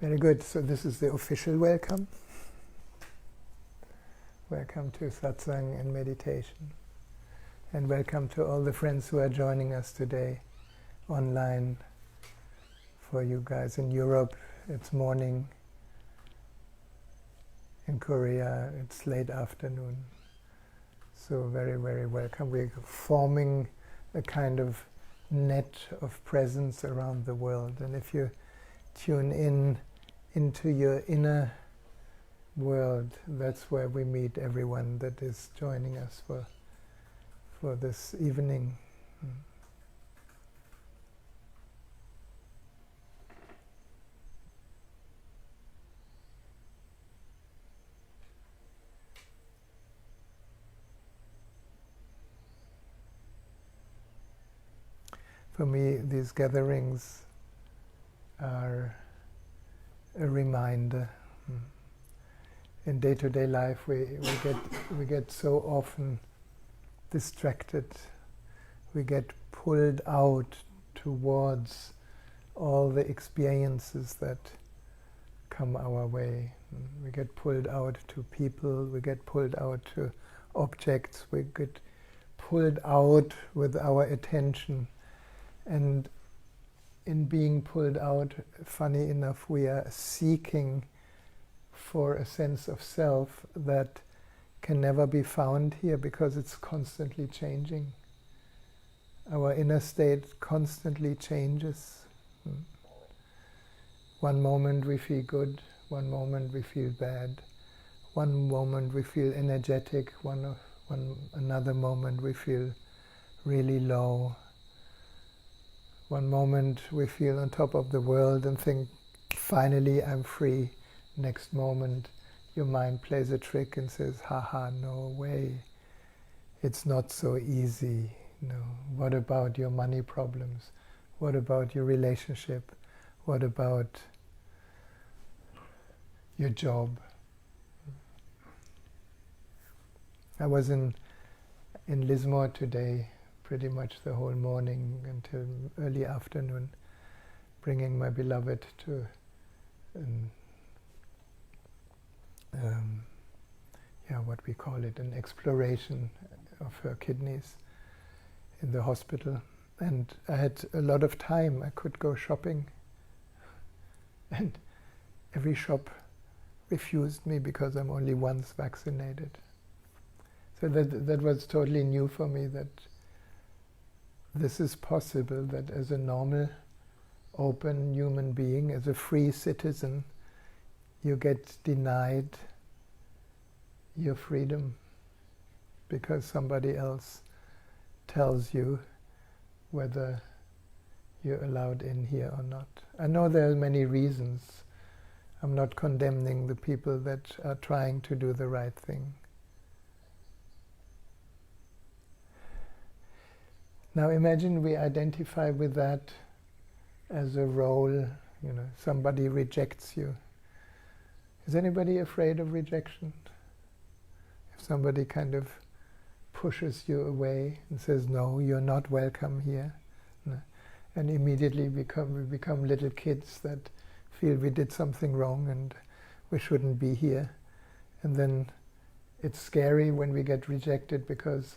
Very good. So this is the official welcome. Welcome to Satsang and meditation. And welcome to all the friends who are joining us today online. For you guys in Europe, it's morning. In Korea, it's late afternoon. So very, very welcome. We're forming a kind of net of presence around the world. And if you tune into your inner world, that's where we meet everyone that is joining us for this evening. For me, these gatherings are a reminder. In day-to-day life, we get so often distracted. We get pulled out towards all the experiences that come our way. We get pulled out to people. We get pulled out to objects. We get pulled out with our attention. And in being pulled out, funny enough, we are seeking for a sense of self that can never be found here because it's constantly changing. Our inner state constantly changes. One moment we feel good, one moment we feel bad, one moment we feel energetic, another moment we feel really low. One moment we feel on top of the world and think, finally I'm free. Next moment your mind plays a trick and says, haha, no way. It's not so easy. No. What about your money problems? What about your relationship? What about your job? I was in Lismore today, pretty much the whole morning until early afternoon, bringing my beloved to what we call it, an exploration of her kidneys in the hospital. And I had a lot of time. I could go shopping. And every shop refused me because I'm only once vaccinated. So that was totally new for me, that this is possible, that as a normal, open human being, as a free citizen, you get denied your freedom because somebody else tells you whether you're allowed in here or not. I know there are many reasons. I'm not condemning the people that are trying to do the right thing. Now imagine we identify with that as a role, somebody rejects you. Is anybody afraid of rejection? If somebody kind of pushes you away and says, no, you're not welcome here, and immediately we become little kids that feel we did something wrong and we shouldn't be here. And then it's scary when we get rejected because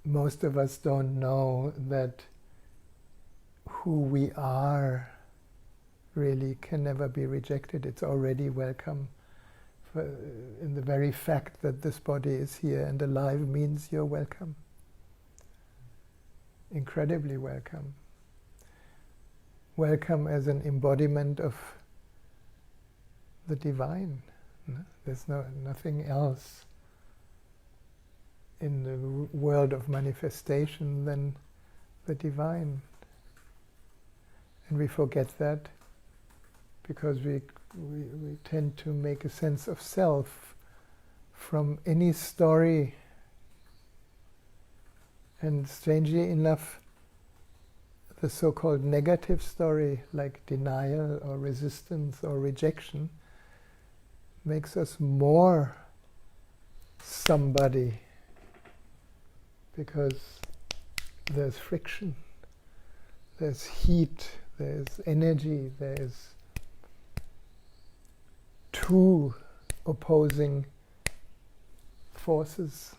most of us don't know that who we are really can never be rejected. It's already welcome. In the very fact that this body is here and alive means you're welcome. Incredibly welcome. Welcome as an embodiment of the divine. There's nothing else in the world of manifestation than the divine. And we forget that because we tend to make a sense of self from any story. And strangely enough, the so-called negative story, like denial or resistance or rejection, makes us more somebody because there's friction, there's heat, there is energy, there is two opposing forces.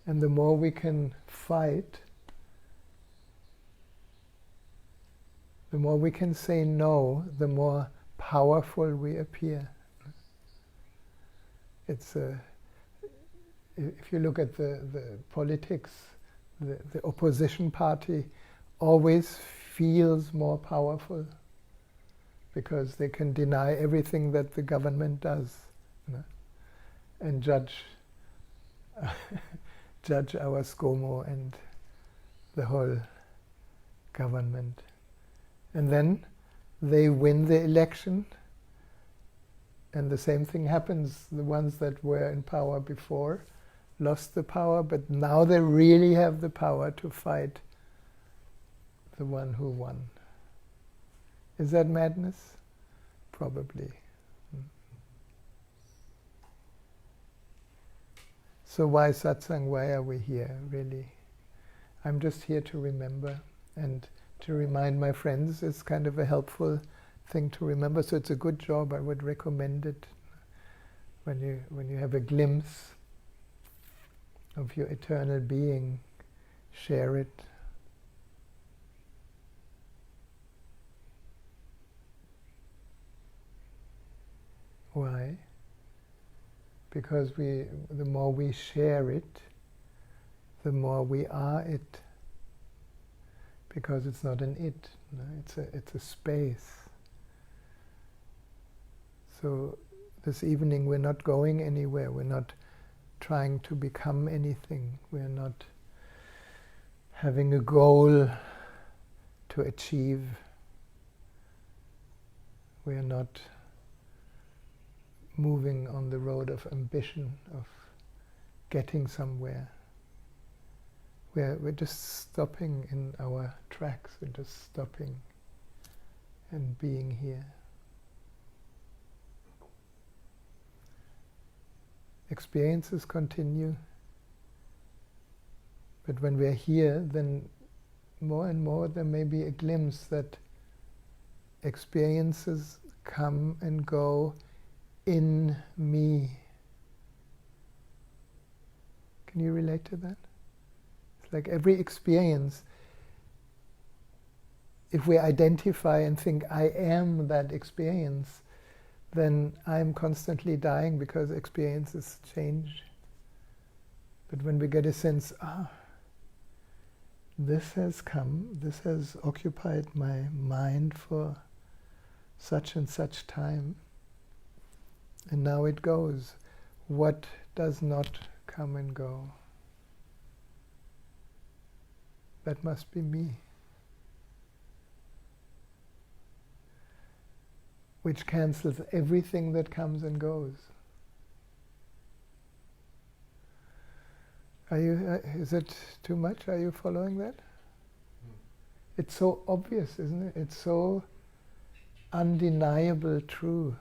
And the more we can fight, the more we can say no, the more powerful we appear. It's if you look at the politics, the opposition party always feels more powerful because they can deny everything that the government does, and judge our ScoMo and the whole government. And then they win the election, and the same thing happens. The ones that were in power before lost the power, but now they really have the power to fight the one who won. Is that madness? Probably. So why satsang? Why are we here, really? I'm just here to remember and to remind my friends. It's kind of a helpful thing to remember. So it's a good job. I would recommend it when you have a glimpse of your eternal being. Share it. Why? Because the more we share it, the more we are it. Because it's not an it, it's a space. So this evening we're not going anywhere, we're not trying to become anything, we're not having a goal to achieve, we're not moving on the road of ambition, of getting somewhere. We're just stopping in our tracks, we're just stopping and being here. Experiences continue, but when we're here, then more and more there may be a glimpse that experiences come and go in me. Can you relate to that? It's like every experience, if we identify and think, I am that experience, then I'm constantly dying because experiences change. But when we get a sense, this has come, this has occupied my mind for such and such time, and now it goes. What does not come and go? That must be me. Which cancels everything that comes and goes. Are you? Is it too much? Are you following that? It's so obvious, isn't it? It's so undeniable true.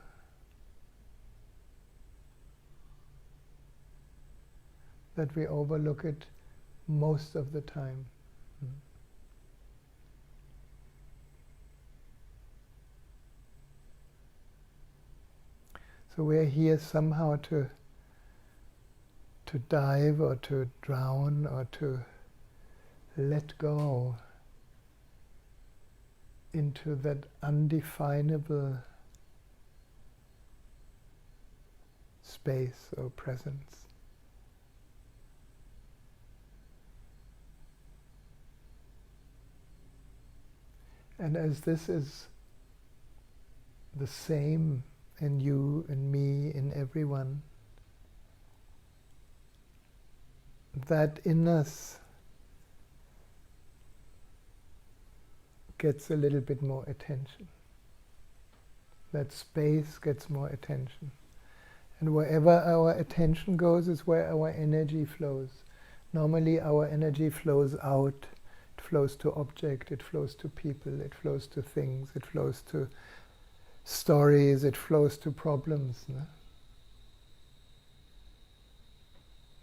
That we overlook it most of the time. So we're here somehow to dive or to drown or to let go into that undefinable space or presence. And as this is the same in you and me, in everyone, that in us gets a little bit more attention. That space gets more attention. And wherever our attention goes is where our energy flows. Normally our energy flows out. It flows to object, it flows to people, it flows to things, it flows to stories, it flows to problems. No?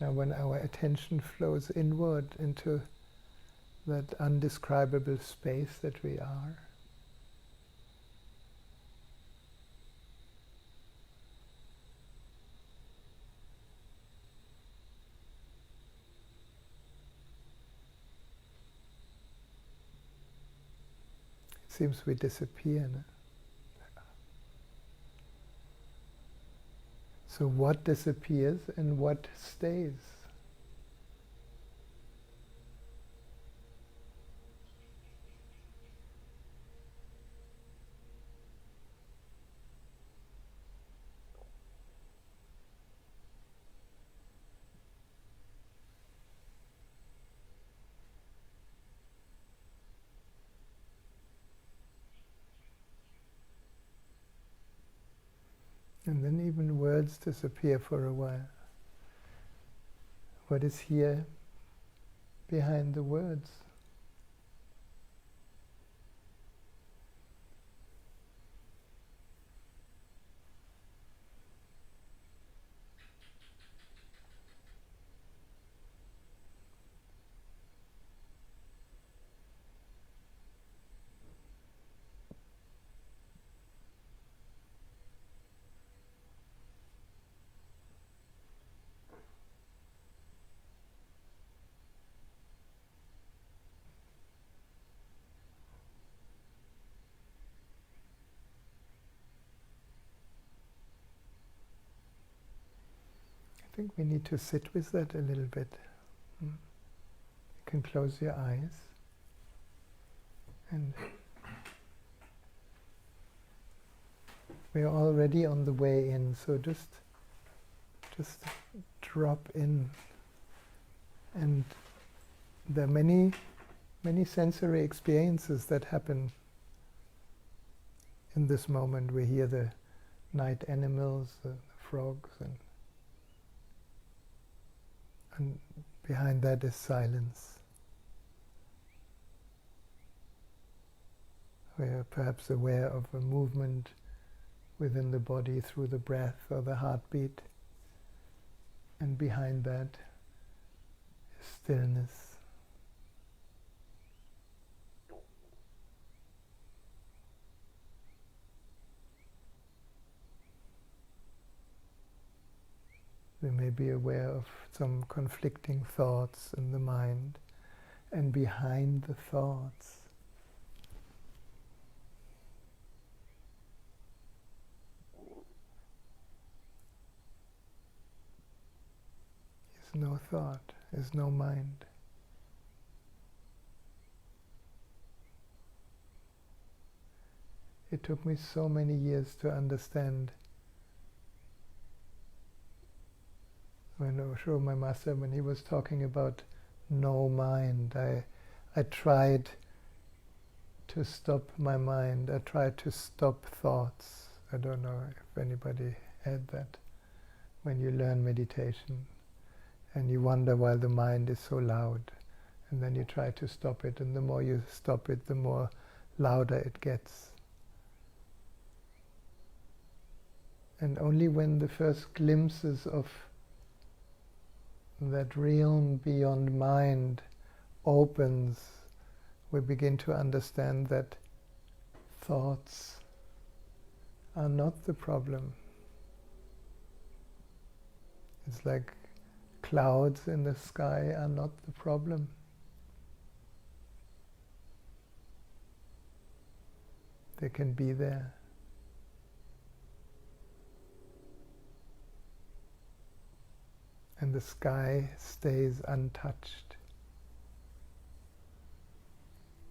Now when our attention flows inward into that undescribable space that we are, seems we disappear. No? So what disappears and what stays? And then even words disappear for a while. What is here behind the words? I think we need to sit with that a little bit. You can close your eyes and we're already on the way in, so just drop in. And there are many sensory experiences that happen in this moment. We hear the night animals, the frogs, and behind that is silence. We are perhaps aware of a movement within the body through the breath or the heartbeat, and behind that is stillness. We may be aware of some conflicting thoughts in the mind, and behind the thoughts is no thought, is no mind. It took me so many years to understand. When Osho, my master, when he was talking about no mind, I tried to stop my mind. I tried to stop thoughts. I don't know if anybody had that. When you learn meditation and you wonder why the mind is so loud, and then you try to stop it, and the more you stop it, the more louder it gets. And only when the first glimpses of that realm beyond mind opens, we begin to understand that thoughts are not the problem. It's like clouds in the sky are not the problem. They can be there. And the sky stays untouched.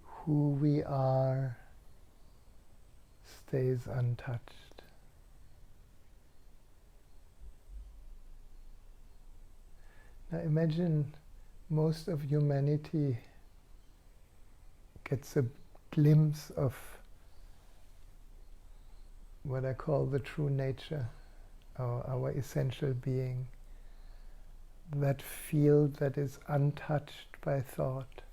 Who we are stays untouched. Now imagine most of humanity gets a glimpse of what I call the true nature, or our essential being. That field that is untouched by thought.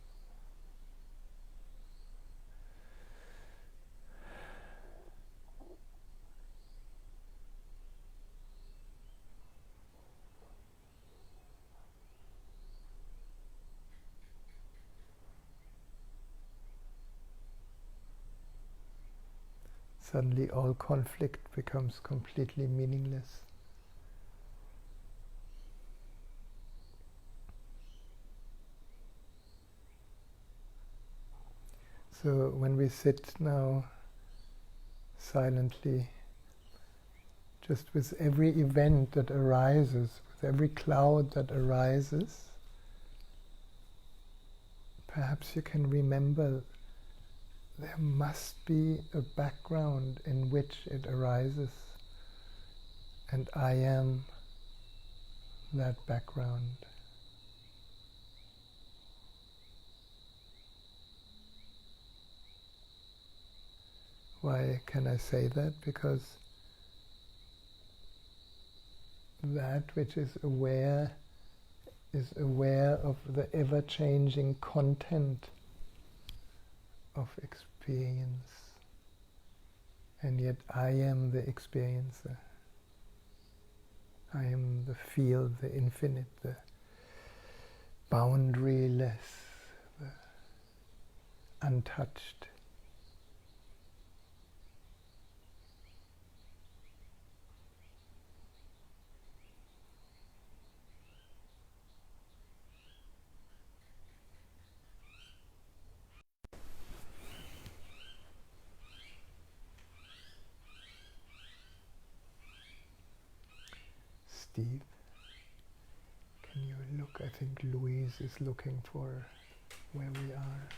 Suddenly all conflict becomes completely meaningless. So when we sit now silently, just with every event that arises, with every cloud that arises, perhaps you can remember there must be a background in which it arises, and I am that background. Why can I say that? Because that which is aware of the ever-changing content of experience, and yet I am the experiencer. I am the field, the infinite, the boundaryless, the untouched. Steve, can you look? I think Louise is looking for where we are.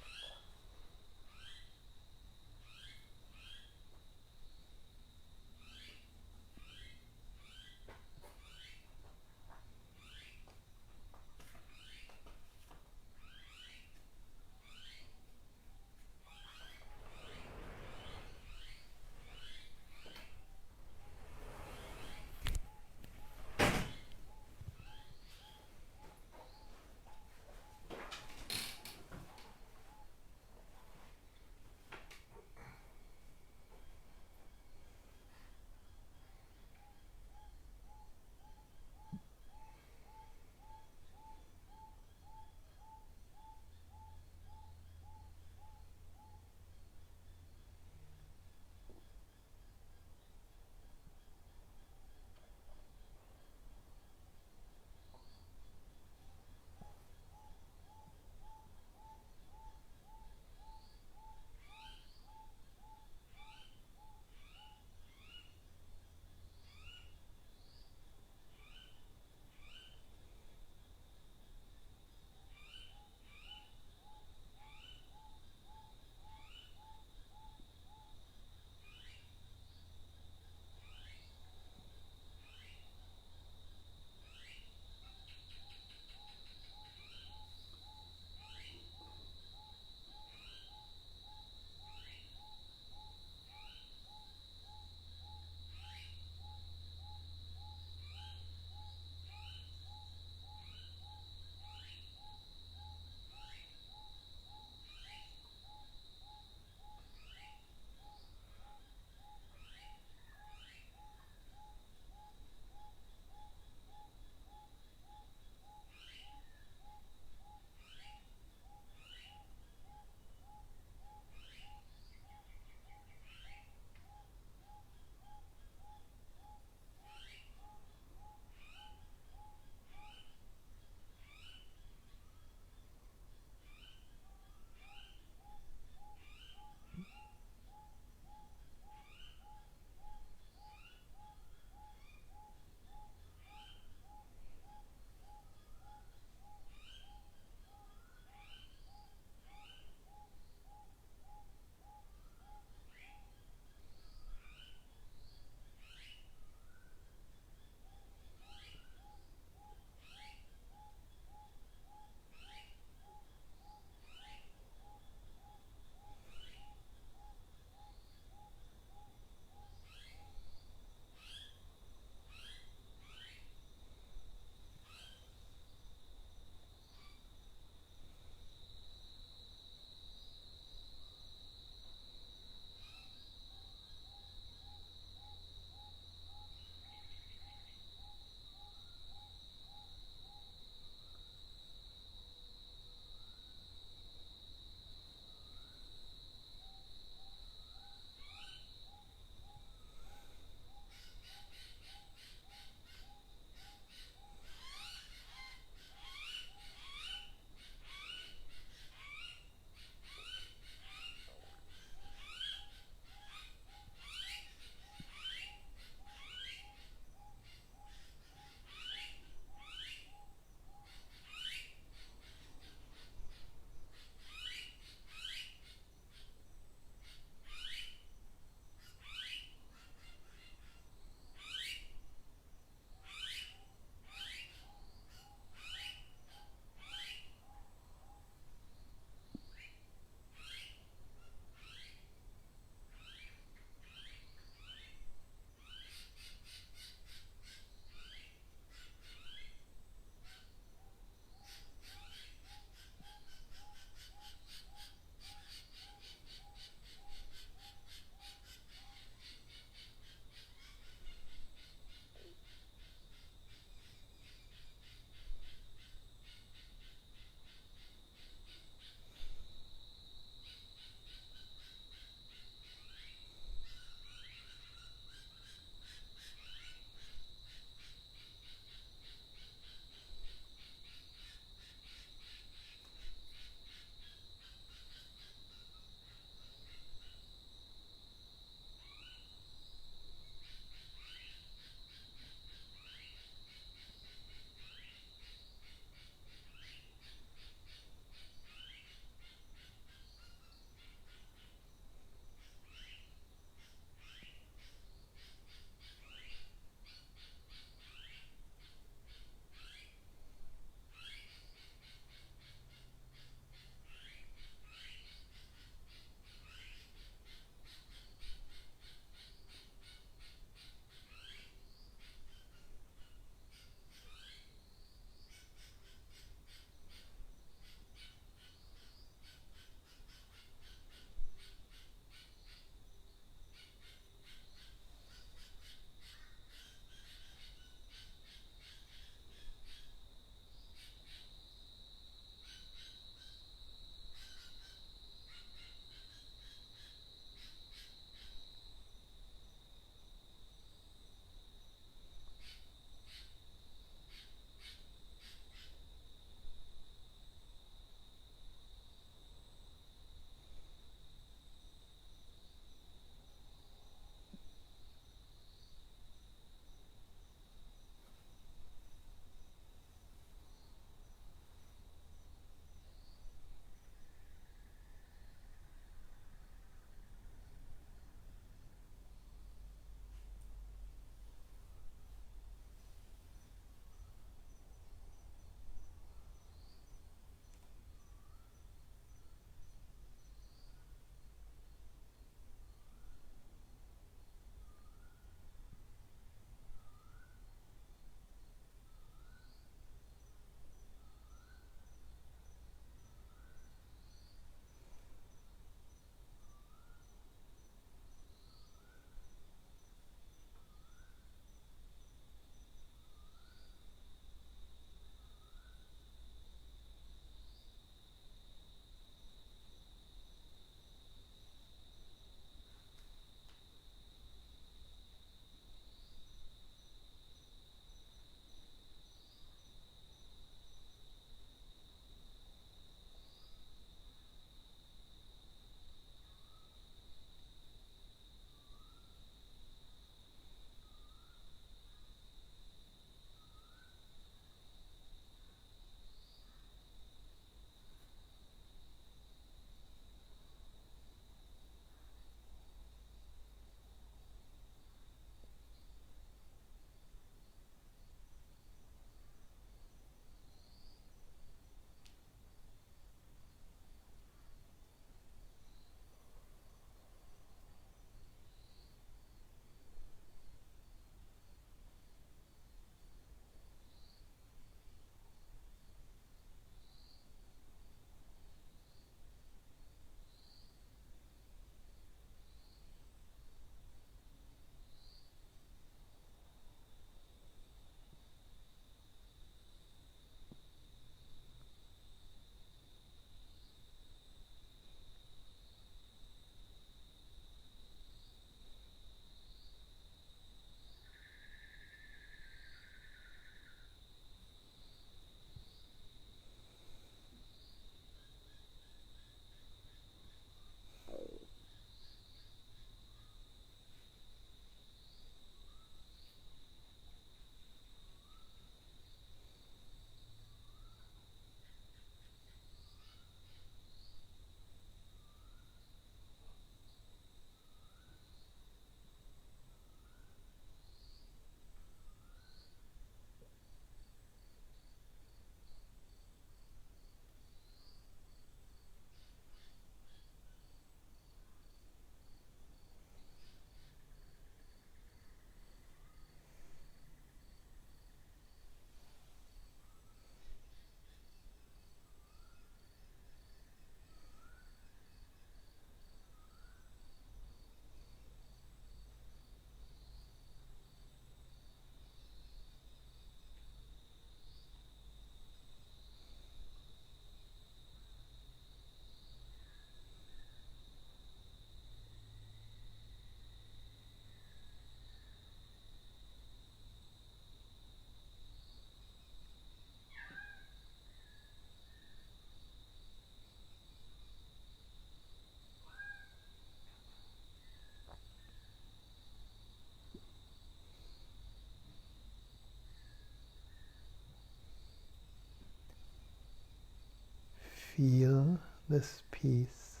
feel this peace.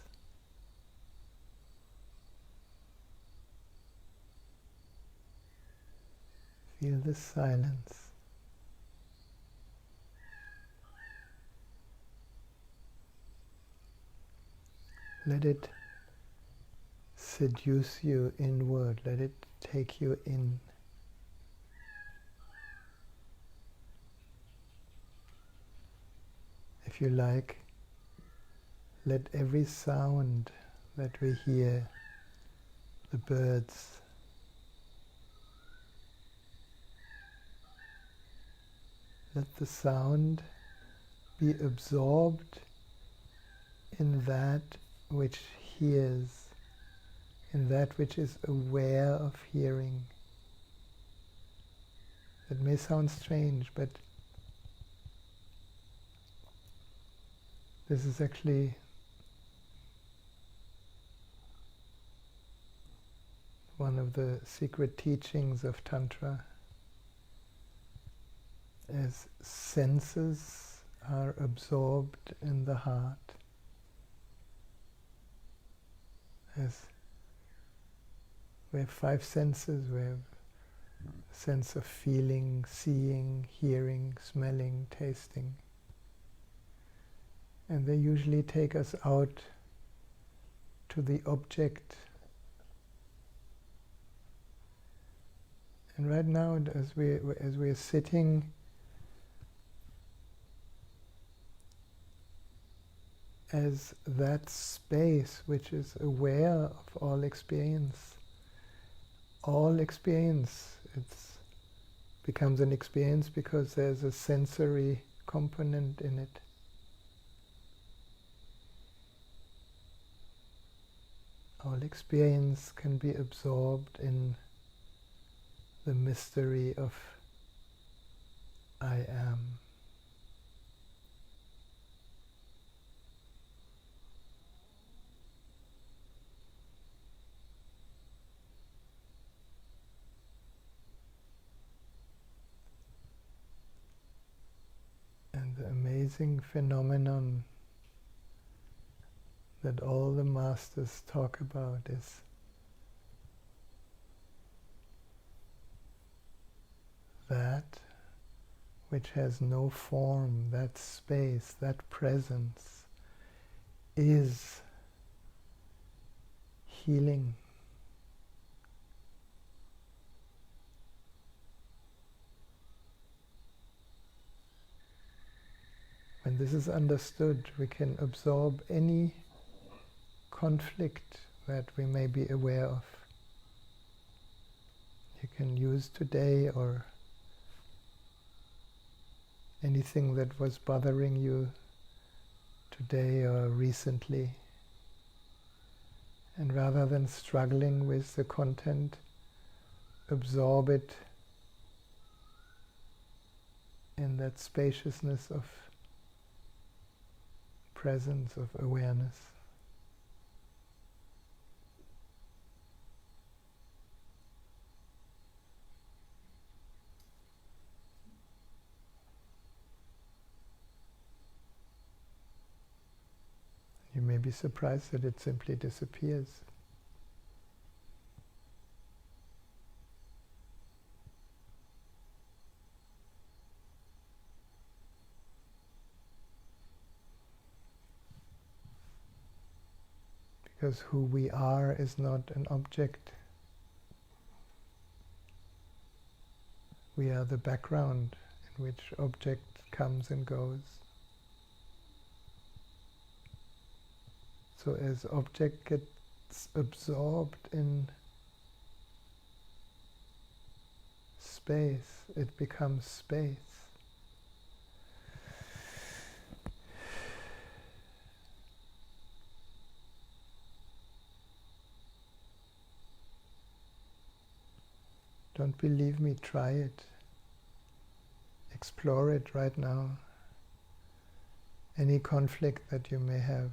Feel this silence. Let it seduce you inward. Let it take you in. If you like, let every sound that we hear, the birds, let the sound be absorbed in that which hears, in that which is aware of hearing. It may sound strange, but this is actually one of the secret teachings of Tantra, as senses are absorbed in the heart, as we have 5 senses. We have a sense of feeling, seeing, hearing, smelling, tasting. And they usually take us out to the object. And right now, as we're sitting, as that space which is aware of all experience, it becomes an experience because there's a sensory component in it. All experience can be absorbed in the mystery of I am. And the amazing phenomenon that all the masters talk about is that which has no form, that space, that presence is healing. When this is understood, we can absorb any conflict that we may be aware of. You can use today or anything that was bothering you today or recently. And rather than struggling with the content, absorb it in that spaciousness of presence, of awareness. You may be surprised that it simply disappears. Because who we are is not an object. We are the background in which object comes and goes. So as object gets absorbed in space, it becomes space. Don't believe me, try it. Explore it right now. Any conflict that you may have,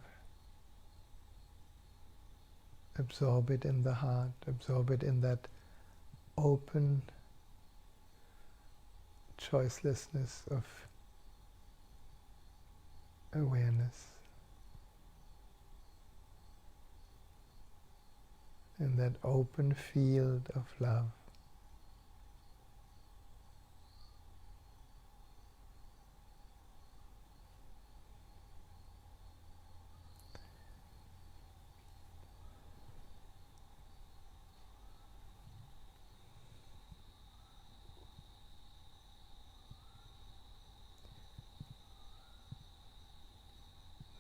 absorb it in the heart, absorb it in that open choicelessness of awareness. in that open field of love.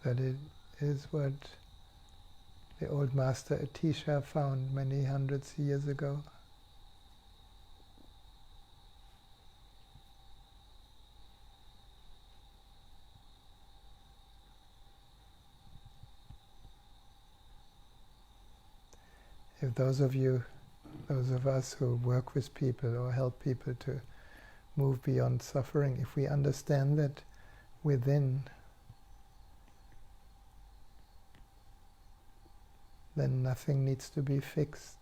That it is what the old master Atisha found many hundreds of years ago. If those of us who work with people or help people to move beyond suffering, if we understand that within, then nothing needs to be fixed.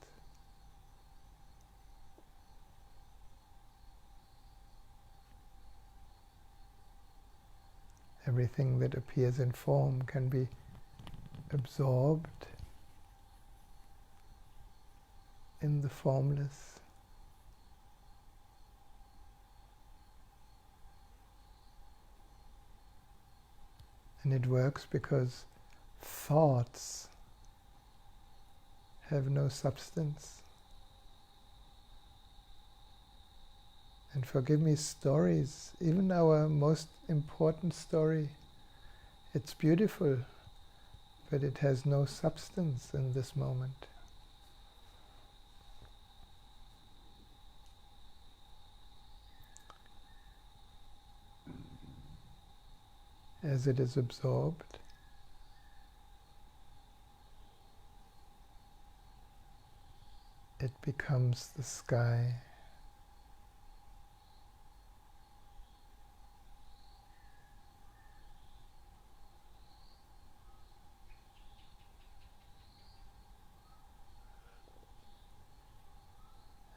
Everything that appears in form can be absorbed in the formless. And it works because thoughts have no substance. And forgive me, stories, even our most important story, it's beautiful, but it has no substance in this moment. As it is absorbed, it becomes the sky.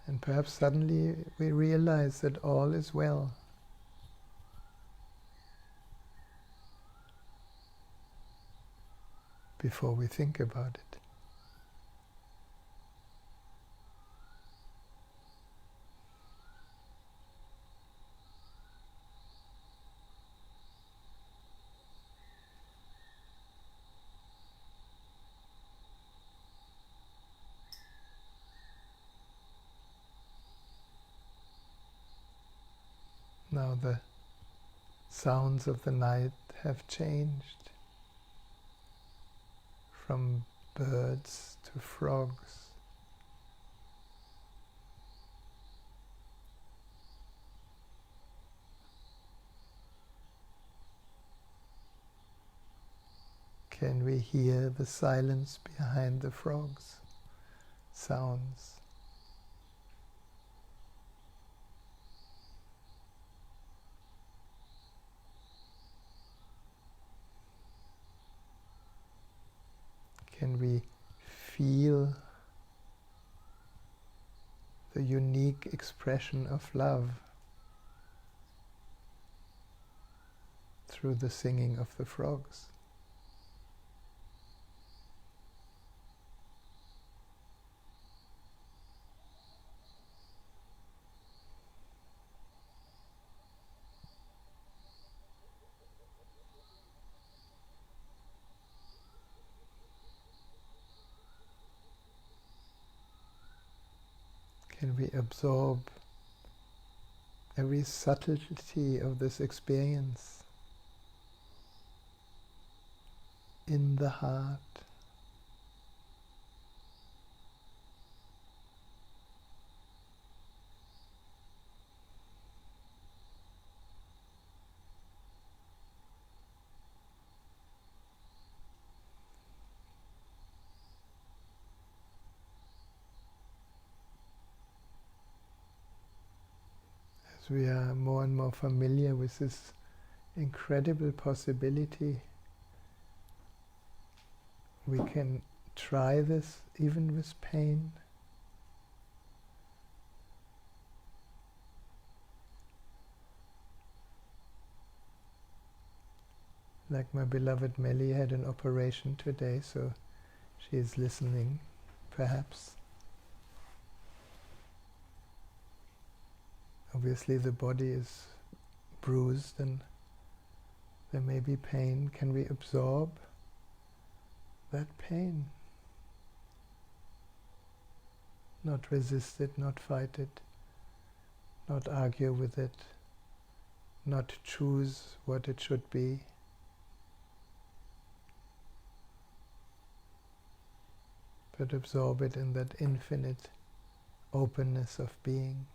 And perhaps suddenly we realize that all is well. Before we think about it. Now the sounds of the night have changed from birds to frogs. Can we hear the silence behind the frogs' sounds? Can we feel the unique expression of love through the singing of the frogs? Can we absorb every subtlety of this experience in the heart? As we are more and more familiar with this incredible possibility, we can try this even with pain. Like my beloved Melly had an operation today, so she is listening, perhaps. obviously the body is bruised and there may be pain. Can we absorb that pain? Not resist it, not fight it, not argue with it, not choose what it should be. But absorb it in that infinite openness of being.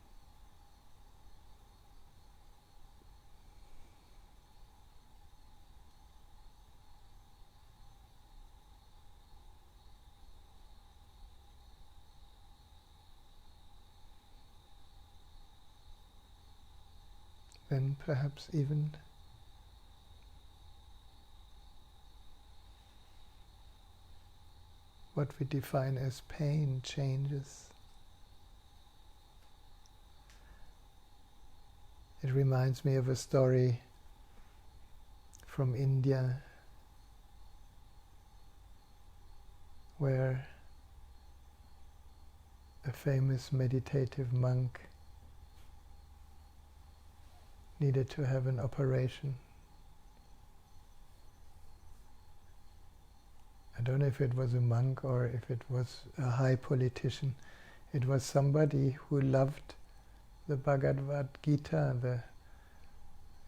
Then perhaps even what we define as pain changes. It reminds me of a story from India where a famous meditative monk needed to have an operation. I don't know if it was a monk or if it was a high politician. It was somebody who loved the Bhagavad Gita,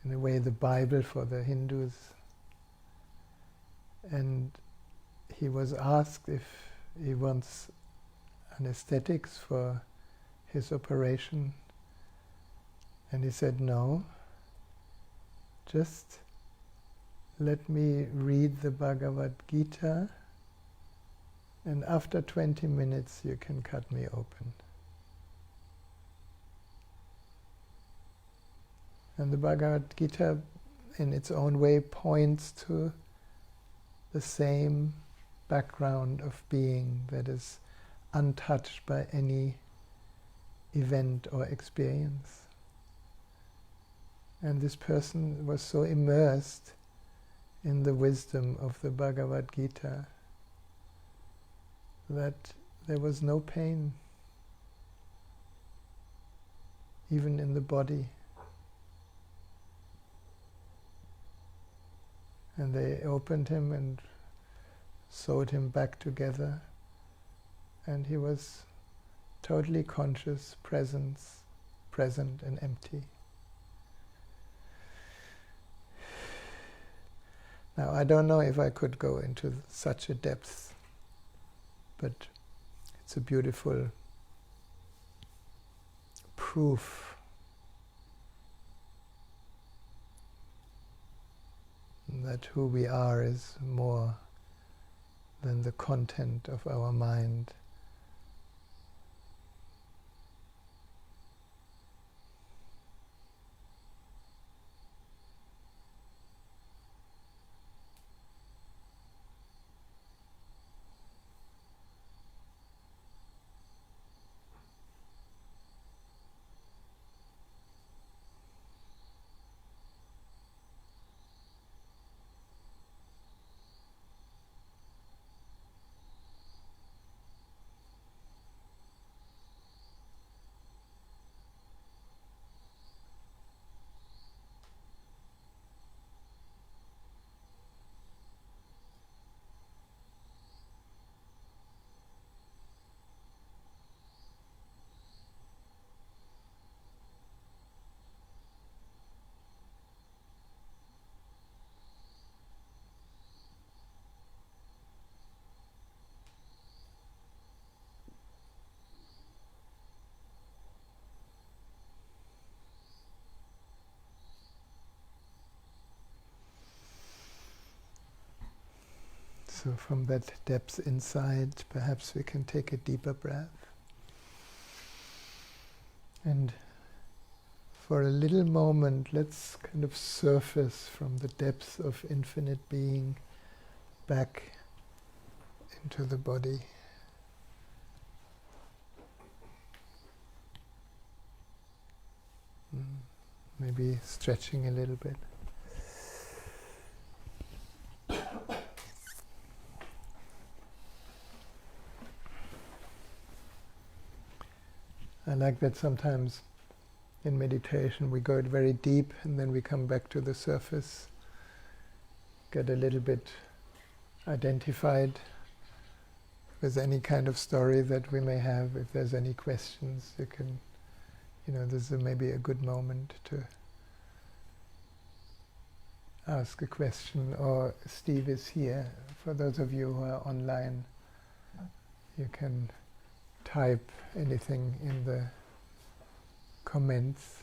in a way the Bible for the Hindus. And he was asked if he wants anesthetics for his operation. And he said, no, just let me read the Bhagavad Gita, and after 20 minutes you can cut me open. And the Bhagavad Gita, in its own way, points to the same background of being that is untouched by any event or experience. And this person was so immersed in the wisdom of the Bhagavad Gita that there was no pain, even in the body. And they opened him and sewed him back together, and he was totally conscious, present and empty. Now, I don't know if I could go into such a depth, but it's a beautiful proof that who we are is more than the content of our mind. So from that depth inside, perhaps we can take a deeper breath. And for a little moment, let's kind of surface from the depths of infinite being back into the body. Maybe stretching a little bit. I like that sometimes in meditation we go very deep and then we come back to the surface, get a little bit identified with any kind of story that we may have. If there's any questions, you can, this is maybe a good moment to ask a question, or Steve is here. For those of you who are online, you can type anything in the comments.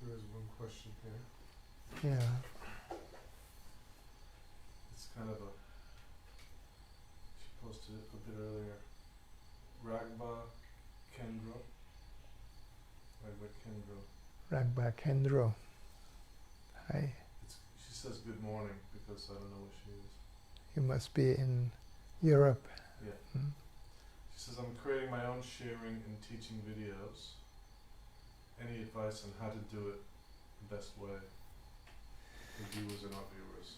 There is one question here. Yeah. It's kind of she posted it a bit earlier. Ragba Kendro. Hi. She says good morning because I don't know where she is. You must be in Europe. Yeah. She says, I'm creating my own sharing and teaching videos. Any advice on how to do it the best way for viewers and not viewers?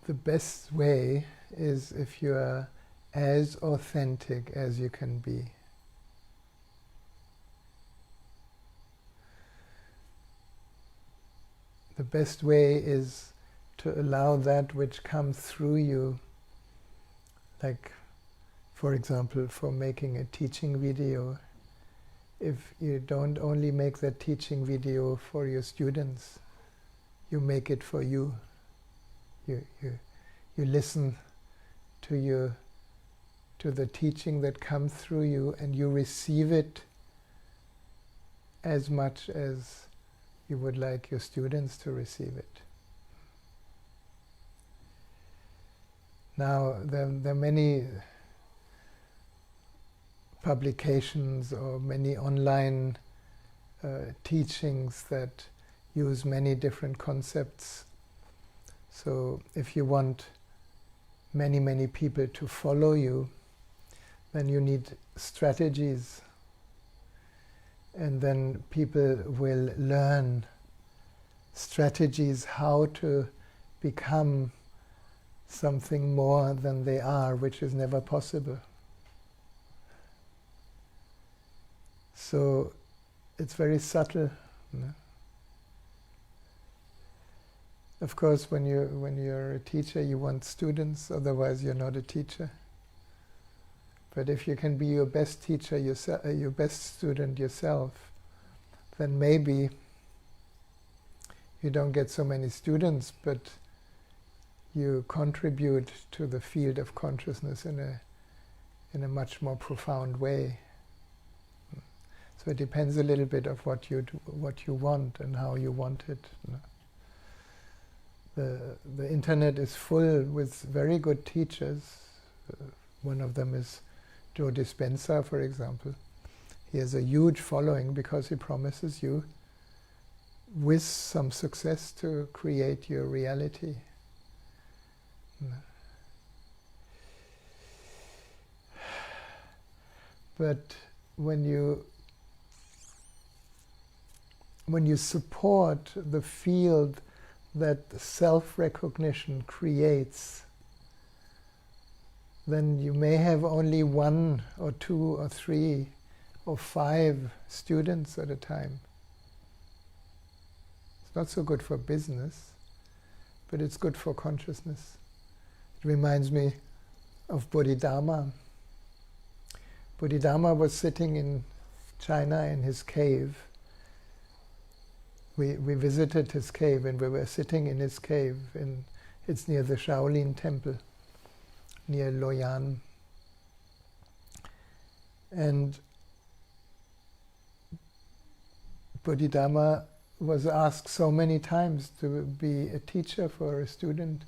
The best way is if you are as authentic as you can be. The best way is to allow that which comes through you, like, for example, for making a teaching video. If you don't only make that teaching video for your students, you make it for you. You listen to the teaching that comes through you, and you receive it as much as you would like your students to receive it. Now, there are many publications or many online teachings that use many different concepts. So if you want many people to follow you, then you need strategies. And then people will learn strategies how to become something more than they are, which is never possible. So it's very subtle. Of course, when you're a teacher, you want students, otherwise you're not a teacher. But if you can be your best teacher yourself, your best student yourself, then maybe you don't get so many students, but you contribute to the field of consciousness in a much more profound way. So it depends a little bit of what you want and how you want it. The internet is full with very good teachers. One of them is Joe Dispenza, for example. He has a huge following because he promises you, with some success, to create your reality. But when you support the field that self-recognition creates, then you may have only 1 or 2 or 3 or 5 students at a time. It's not so good for business, but it's good for consciousness. It reminds me of Bodhidharma. Bodhidharma was sitting in China in his cave, we visited his cave, and we were sitting in his cave. It's near the Shaolin temple, near Loyan. And Bodhidharma was asked so many times to be a teacher for a student,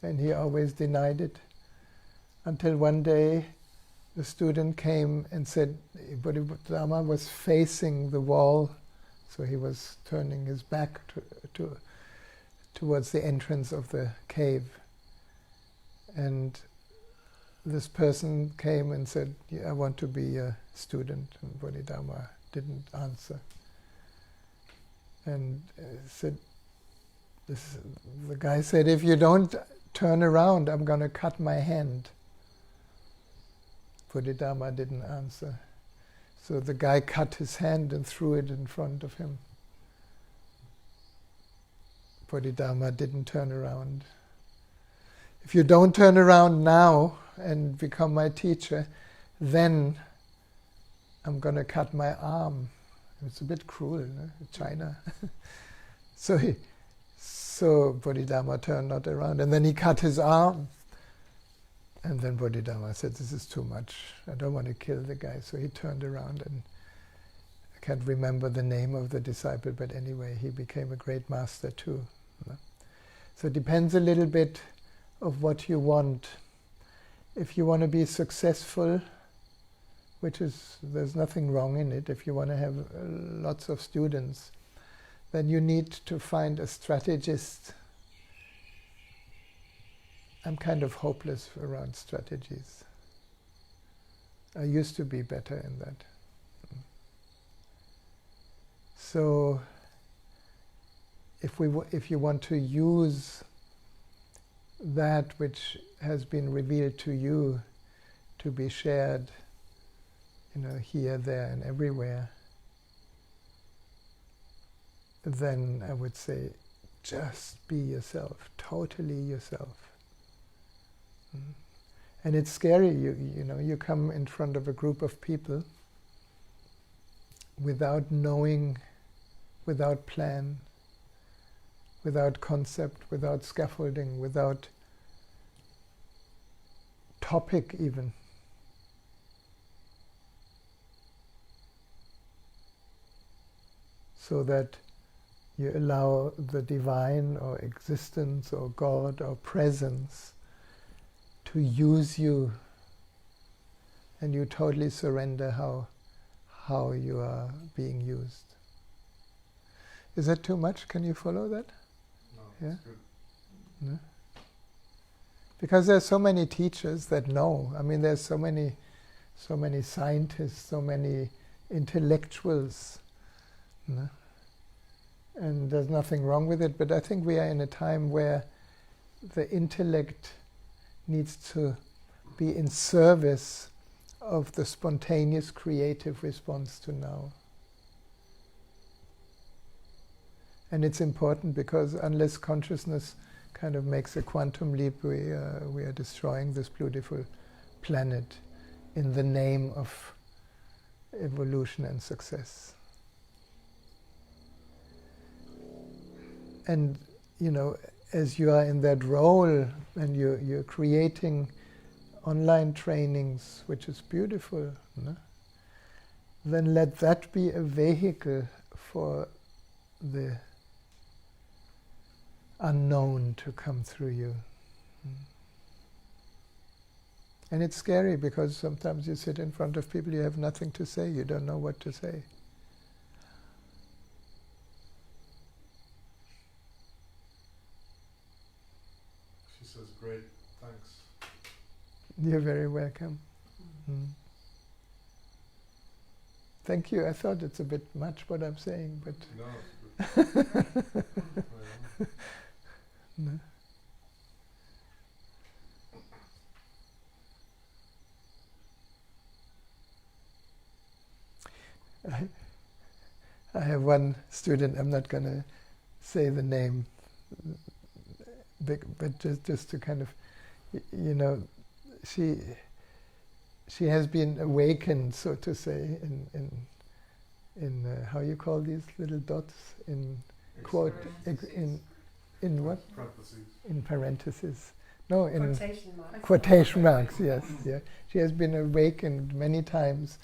and he always denied it. Until one day, the student came and said, Bodhidharma was facing the wall, so he was turning his back towards the entrance of the cave. And this person came and said, I want to be a student. And Bodhidharma didn't answer. And the guy said, if you don't turn around, I'm going to cut my hand. Bodhidharma didn't answer. So the guy cut his hand and threw it in front of him. Bodhidharma didn't turn around. If you don't turn around now and become my teacher, then I'm going to cut my arm. It's a bit cruel, no? China. So Bodhidharma turned not around, and then he cut his arm. And then Bodhidharma said, this is too much. I don't want to kill the guy. So he turned around, and I can't remember the name of the disciple, but anyway, he became a great master too. So it depends a little bit of what you want. If you want to be successful, there's nothing wrong in it, if you want to have lots of students, then you need to find a strategist. I'm kind of hopeless around strategies. I used to be better in that. So if you want to use that which has been revealed to you to be shared, here, there, and everywhere, then I would say, just be yourself, totally yourself. And it's scary, you come in front of a group of people without knowing, without plan, without concept, without scaffolding, without topic even. So that you allow the divine or existence or God or presence to use you, and you totally surrender how you are being used. Is that too much? Can you follow that? No, yeah? That's good. No? Because there's so many teachers that know. I mean, there's so many scientists, so many intellectuals. No? And there's nothing wrong with it, but I think we are in a time where the intellect needs to be in service of the spontaneous creative response to now. And it's important because unless consciousness kind of makes a quantum leap, we are destroying this beautiful planet in the name of evolution and success. And as you are in that role and you're creating online trainings, which is beautiful, no? Then let that be a vehicle for the unknown to come through you. And it's scary because sometimes you sit in front of people, you have nothing to say, you don't know what to say. She says, great, thanks. You're very welcome. Thank you. I thought it's a bit much what I'm saying, but... No, it's good. No. I have one student, I'm not going to say the name, but just to kind of, she has been awakened, so to say, in how you call these little dots, in quote in what? Parentheses. In parentheses. No, in Quotation marks. quotation marks, yes. Yeah. She has been awakened many times.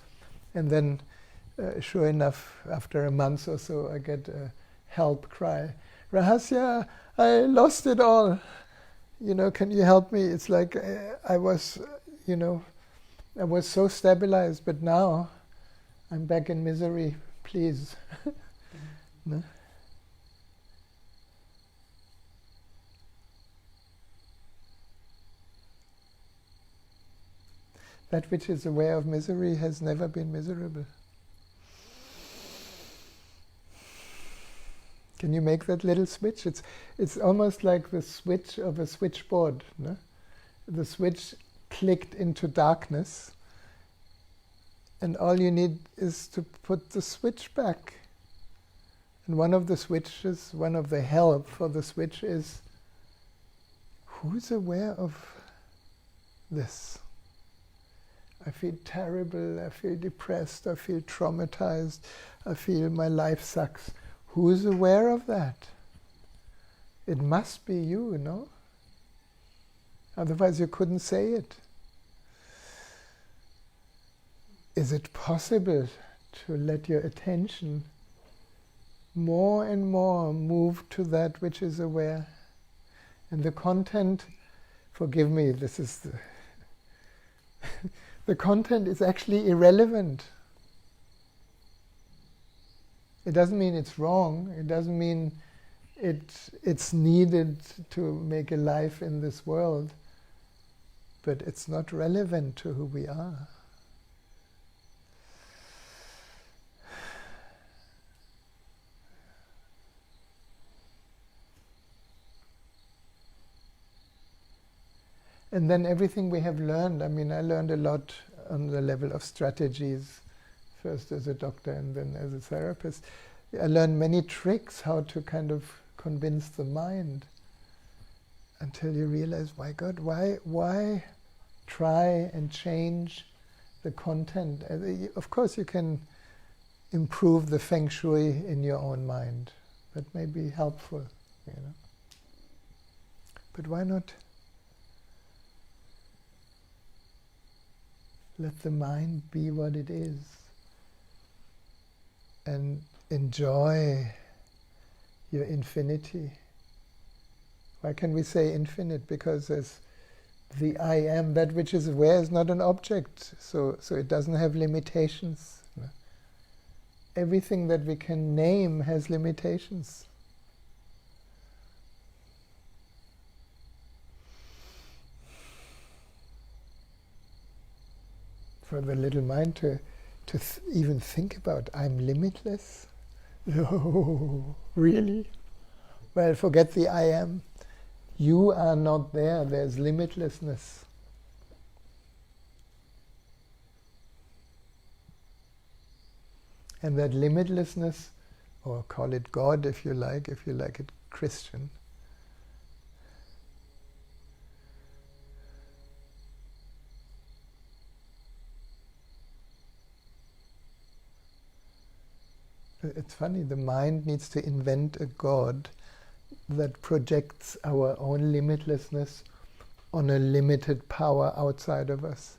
And then, sure enough, after a month or so, I get a help cry. Rahasya, I lost it all. Can you help me? It's like I was so stabilized, but now I'm back in misery. Please. No? That which is aware of misery has never been miserable. Can you make that little switch? It's almost like the switch of a switchboard. No? The switch clicked into darkness, and all you need is to put the switch back. And one of the help for the switch is, who's aware of this? I feel terrible, I feel depressed, I feel traumatized, I feel my life sucks. Who is aware of that? It must be you, no? Otherwise you couldn't say it. Is it possible to let your attention more and more move to that which is aware? And the content, forgive me, this is the content is actually irrelevant. It doesn't mean it's wrong. It doesn't mean it's needed to make a life in this world. But it's not relevant to who we are. And then everything we have learned, I learned a lot on the level of strategies, first as a doctor and then as a therapist. I learned many tricks how to kind of convince the mind until you realize, my God, why try and change the content? Of course you can improve the feng shui in your own mind. That may be helpful, But why not let the mind be what it is and enjoy your infinity? Why can we say infinite? Because as the I am, that which is aware, is not an object, so it doesn't have limitations. Everything that we can name has limitations. For the little mind to even think about, I'm limitless? No, really? Well, forget the I am. You are not there, there's limitlessness. And that limitlessness, or call it God if you like it Christian, it's funny, the mind needs to invent a God that projects our own limitlessness on a limited power outside of us,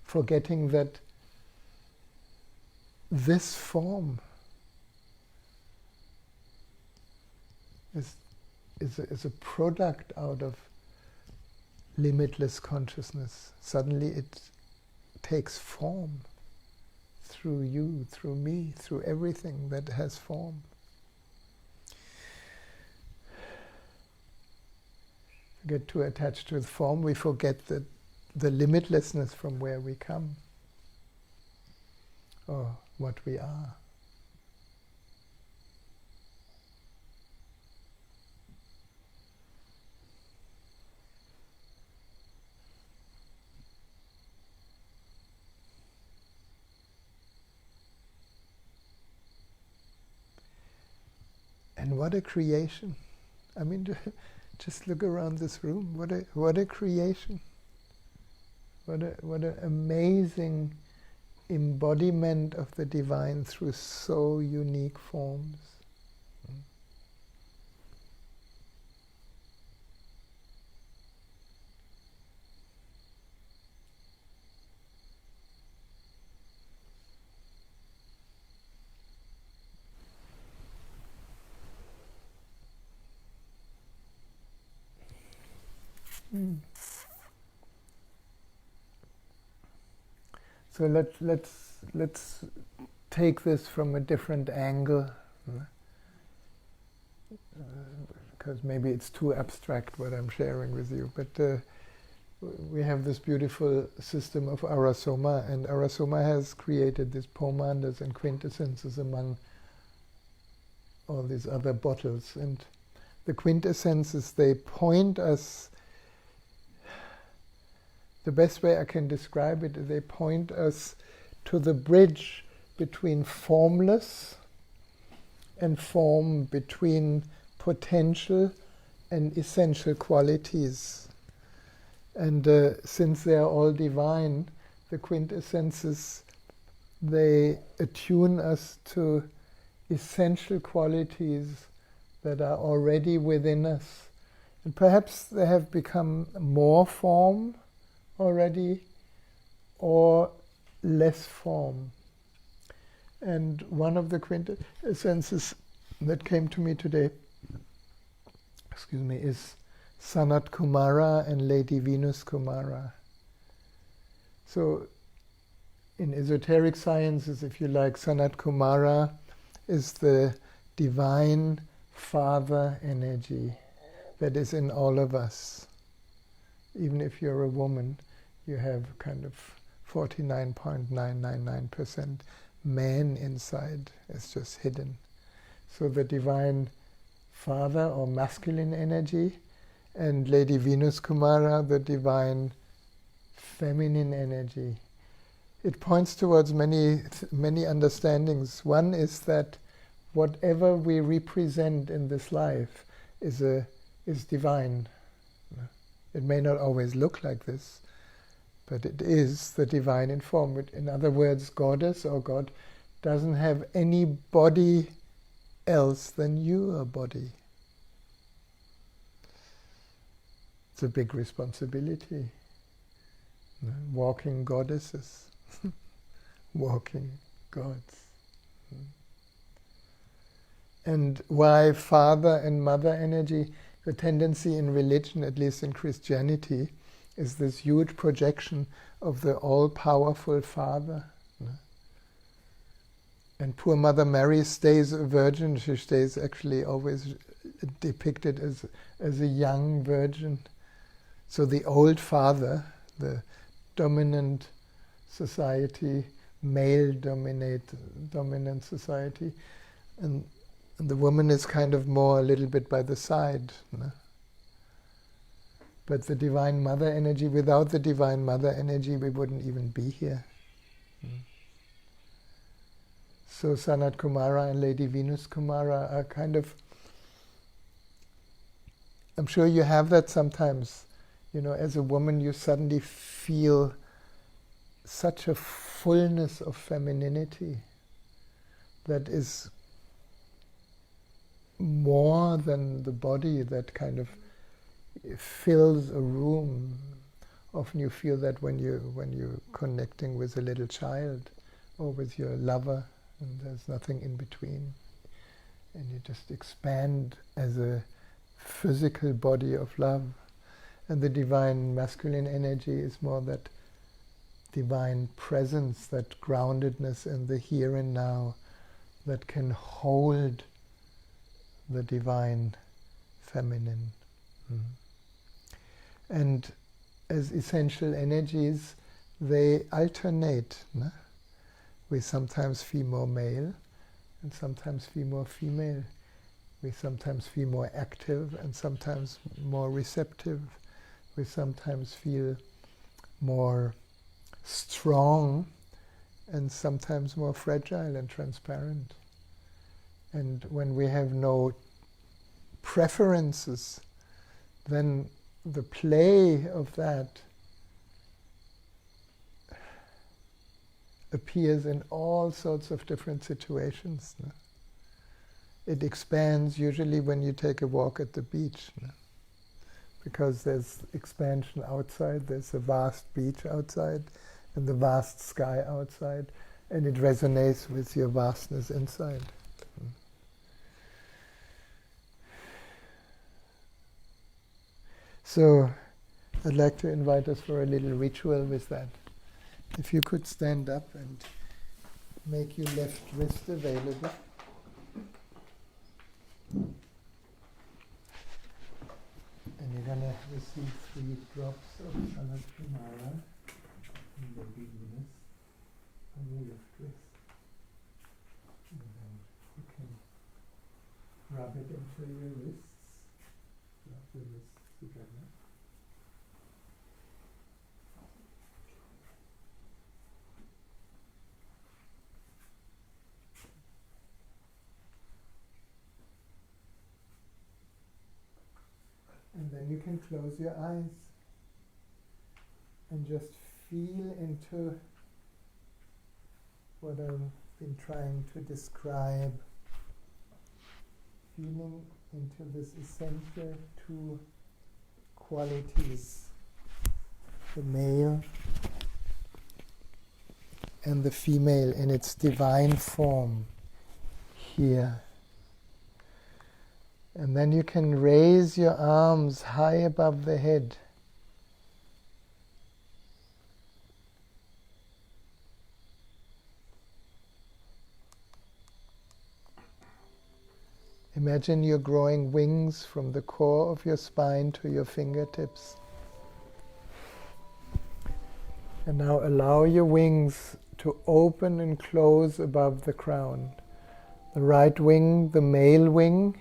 forgetting that this form is a product out of limitless consciousness. Suddenly it takes form. Through you, through me, through everything that has form. We get too attached to the form, we forget the limitlessness from where we come, or what we are. And what a creation. Just look around this room. What a creation. What an amazing embodiment of the divine through so unique forms. Mm. So let's take this from a different angle, because maybe it's too abstract what I'm sharing with you. But we have this beautiful system of Arasoma, and Arasoma has created these pomanders and quintessences among all these other bottles. And the quintessences, they point us, the best way I can describe it, they point us to the bridge between formless and form, between potential and essential qualities. And since they are all divine, the quintessences, they attune us to essential qualities that are already within us. And perhaps they have become more form already, or less form. And one of the quintessences that came to me today, is Sanat Kumara and Lady Venus Kumara. So in esoteric sciences, if you like, Sanat Kumara is the divine father energy that is in all of us. Even if you're a woman, you have kind of 49.999% man inside. It's just hidden. So the divine father or masculine energy, and Lady Venus Kumara, the divine feminine energy. It points towards many understandings. One is that whatever we represent in this life is divine. It may not always look like this, but it is the divine in form. In other words, Goddess or God doesn't have any body else than your body. It's a big responsibility. Walking goddesses, walking gods. And why father and mother energy? The tendency in religion, at least in Christianity, is this huge projection of the all-powerful Father. And poor Mother Mary stays a virgin. She stays actually always depicted as a young virgin. So the old father, the dominant society, male-dominant society, and the woman is kind of more a little bit by the side. But the Divine Mother energy, without the Divine Mother energy, we wouldn't even be here. So Sanat Kumara and Lady Venus Kumara are kind of, I'm sure you have that sometimes. You know, as a woman you suddenly feel such a fullness of femininity that is more than the body, that kind of fills a room. Often you feel that when you're connecting with a little child or with your lover, and there's nothing in between, and you just expand as a physical body of love. And the divine masculine energy is more that divine presence, that groundedness in the here and now, that can hold the divine feminine. And as essential energies, they alternate. We sometimes feel more male and sometimes feel more female. We sometimes feel more active and sometimes more receptive. We sometimes feel more strong and sometimes more fragile and transparent. And when we have no preferences, then the play of that appears in all sorts of different situations. It expands usually when you take a walk at the beach, because there's expansion outside, there's a vast beach outside and the vast sky outside, and it resonates with your vastness inside. So I'd like to invite us for a little ritual with that. If you could stand up and make your left wrist available. And you're going to receive 3 drops of Salatramara in the beginners on your left wrist. And then you can rub it into your wrists. Rub the wrists together. And then you can close your eyes and just feel into what I've been trying to describe. Feeling into this essential 2 qualities, the male and the female in its divine form here. And then you can raise your arms high above the head. Imagine you're growing wings from the core of your spine to your fingertips. And now allow your wings to open and close above the crown. The right wing, the male wing.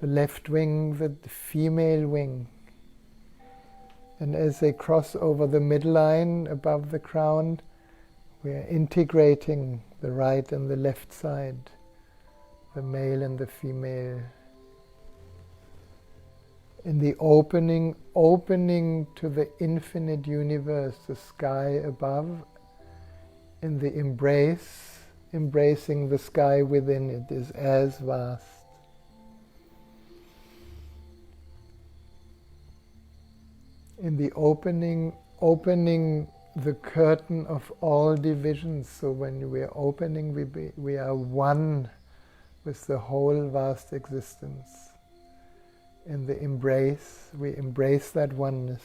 The left wing, the female wing. And as they cross over the midline above the crown, we are integrating the right and the left side, the male and the female. In the opening to the infinite universe, the sky above, in the embracing the sky within it is as vast. In the opening the curtain of all divisions. So when we are opening, we are one with the whole vast existence. In the embrace, we embrace that oneness.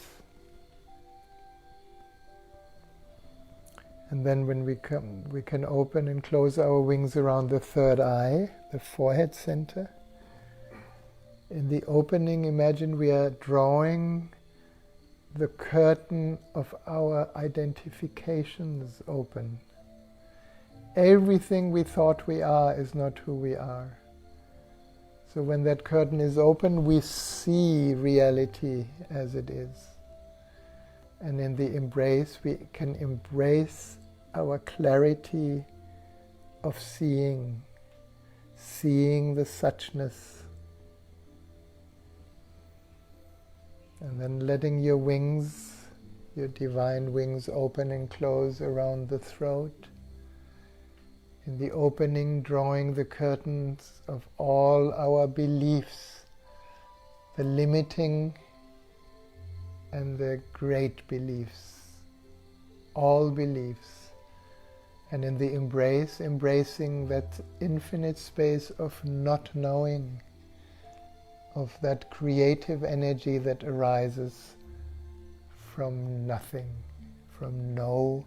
And then when we can open and close our wings around the 3rd eye, the forehead center. In the opening, imagine we are drawing the curtain of our identifications open. Everything we thought we are is not who we are. So when that curtain is open, we see reality as it is. And in the embrace, we can embrace our clarity of seeing the suchness. And then letting your wings, your divine wings, open and close around the throat. In the opening, drawing the curtains of all our beliefs, the limiting and the great beliefs, all beliefs. And in the embrace, embracing that infinite space of not knowing, of that creative energy that arises from nothing, from no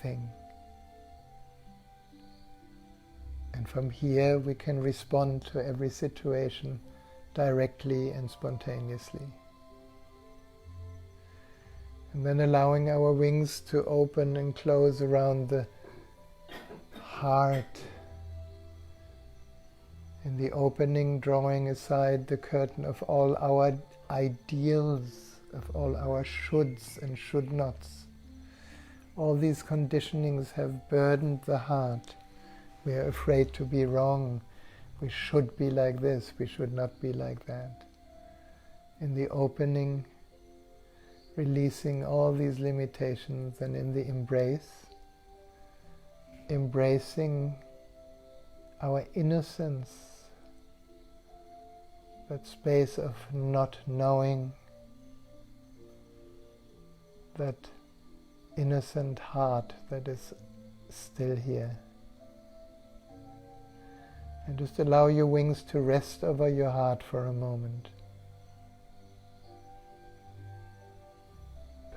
thing. And from here we can respond to every situation directly and spontaneously. And then allowing our wings to open and close around the heart. In the opening, drawing aside the curtain of all our ideals, of all our shoulds and should nots. All these conditionings have burdened the heart. We are afraid to be wrong. We should be like this, we should not be like that. In the opening, releasing all these limitations, and in the embrace, embracing our innocence, that space of not knowing, that innocent heart that is still here. And just allow your wings to rest over your heart for a moment.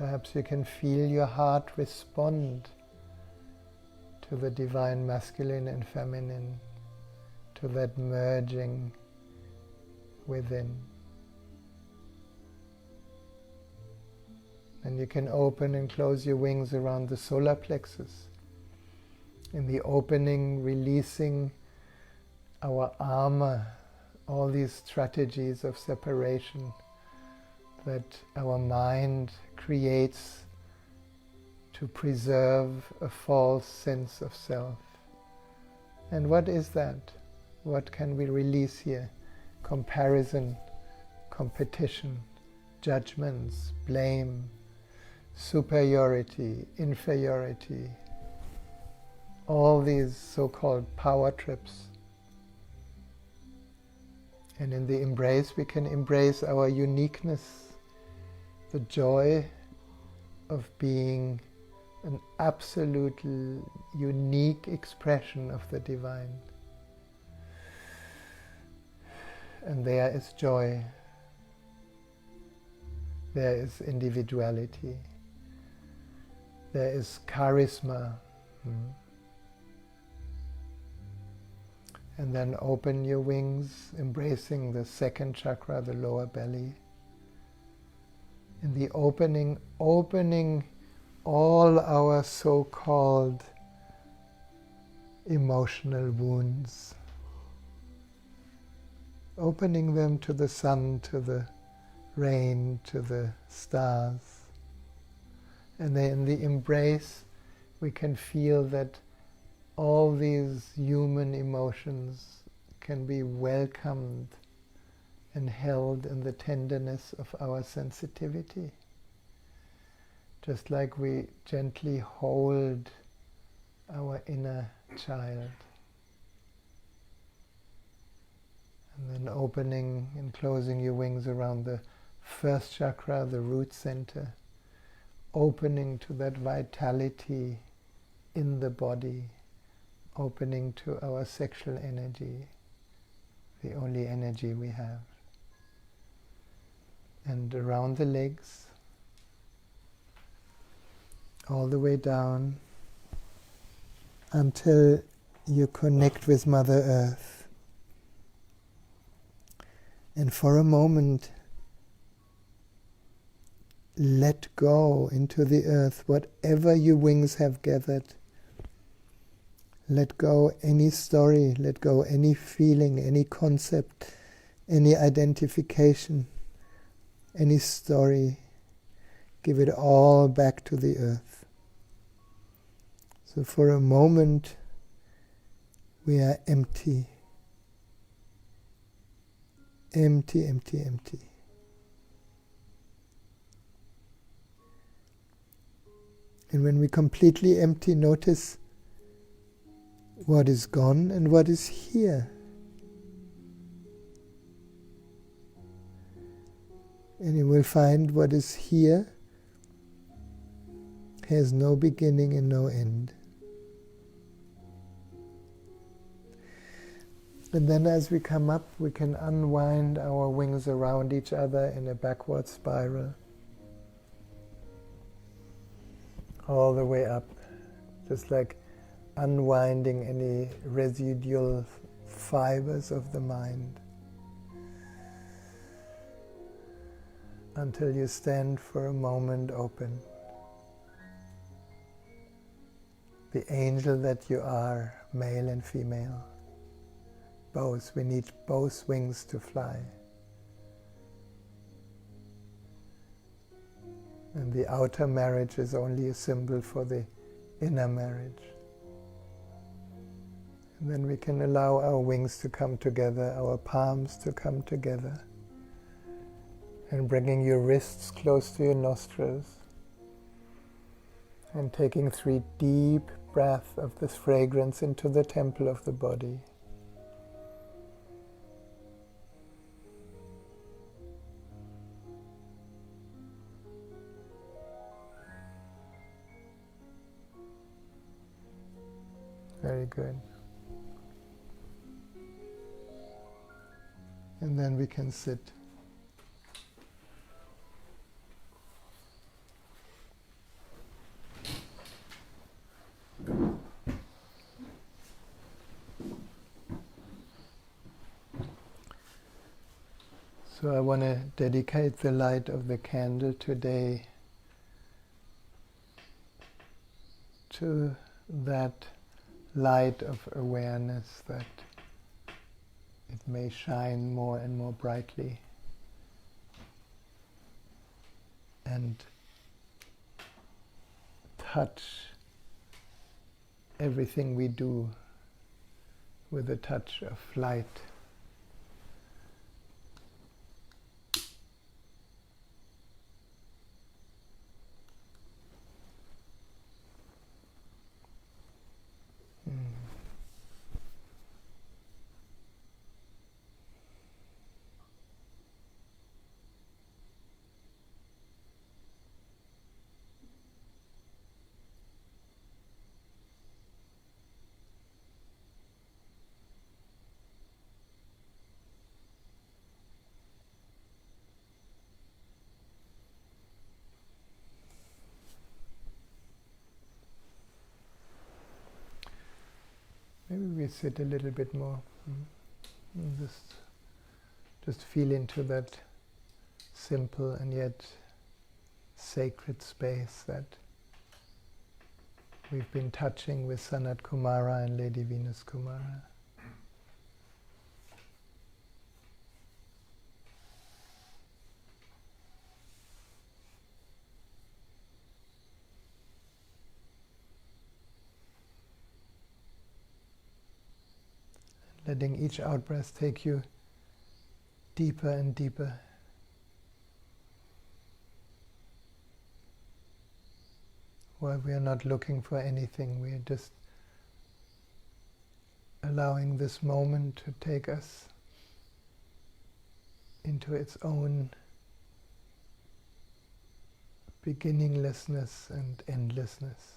perhaps you can feel your heart respond to the divine masculine and feminine, to that merging within. And you can open and close your wings around the solar plexus. In the opening, releasing our armor, all these strategies of separation that our mind creates to preserve a false sense of self. And what is that? What can we release here? Comparison, competition, judgments, blame, superiority, inferiority, all these so-called power trips. And in the embrace, we can embrace our uniqueness, the joy of being an absolutely unique expression of the divine. And there is joy. There is individuality. There is charisma. And then open your wings, embracing the second chakra, the lower belly. In the opening all our so-called emotional wounds. Opening them to the sun, to the rain, to the stars. And then in the embrace, we can feel that all these human emotions can be welcomed and held in the tenderness of our sensitivity. Just like we gently hold our inner child. And then opening and closing your wings around the first chakra, the root center. Opening to that vitality in the body. Opening to our sexual energy, the only energy we have. And around the legs, all the way down, until you connect with Mother Earth. And for a moment, let go into the earth, whatever your wings have gathered. Let go any story, let go any feeling, any concept, any identification, any story. Give it all back to the earth. So for a moment, we are empty. Empty, empty, empty. And when we completely empty, notice what is gone and what is here. And you will find what is here has no beginning and no end. And then as we come up, we can unwind our wings around each other in a backward spiral. All the way up, just like unwinding any residual fibers of the mind, until you stand for a moment open. The angel that you are, male and female, both. We need both wings to fly. And the outer marriage is only a symbol for the inner marriage. And then we can allow our wings to come together, our palms to come together. And bringing your wrists close to your nostrils. And taking 3 deep breaths of this fragrance into the temple of the body. Very good. And then we can sit. So I want to dedicate the light of the candle today to that light of awareness, that it may shine more and more brightly and touch everything we do with a touch of light. Maybe we sit a little bit more. And just feel into that simple and yet sacred space that we've been touching with Sanat Kumara and Lady Venus Kumara. Letting each out-breath take you deeper and deeper. While we are not looking for anything, we are just allowing this moment to take us into its own beginninglessness and endlessness.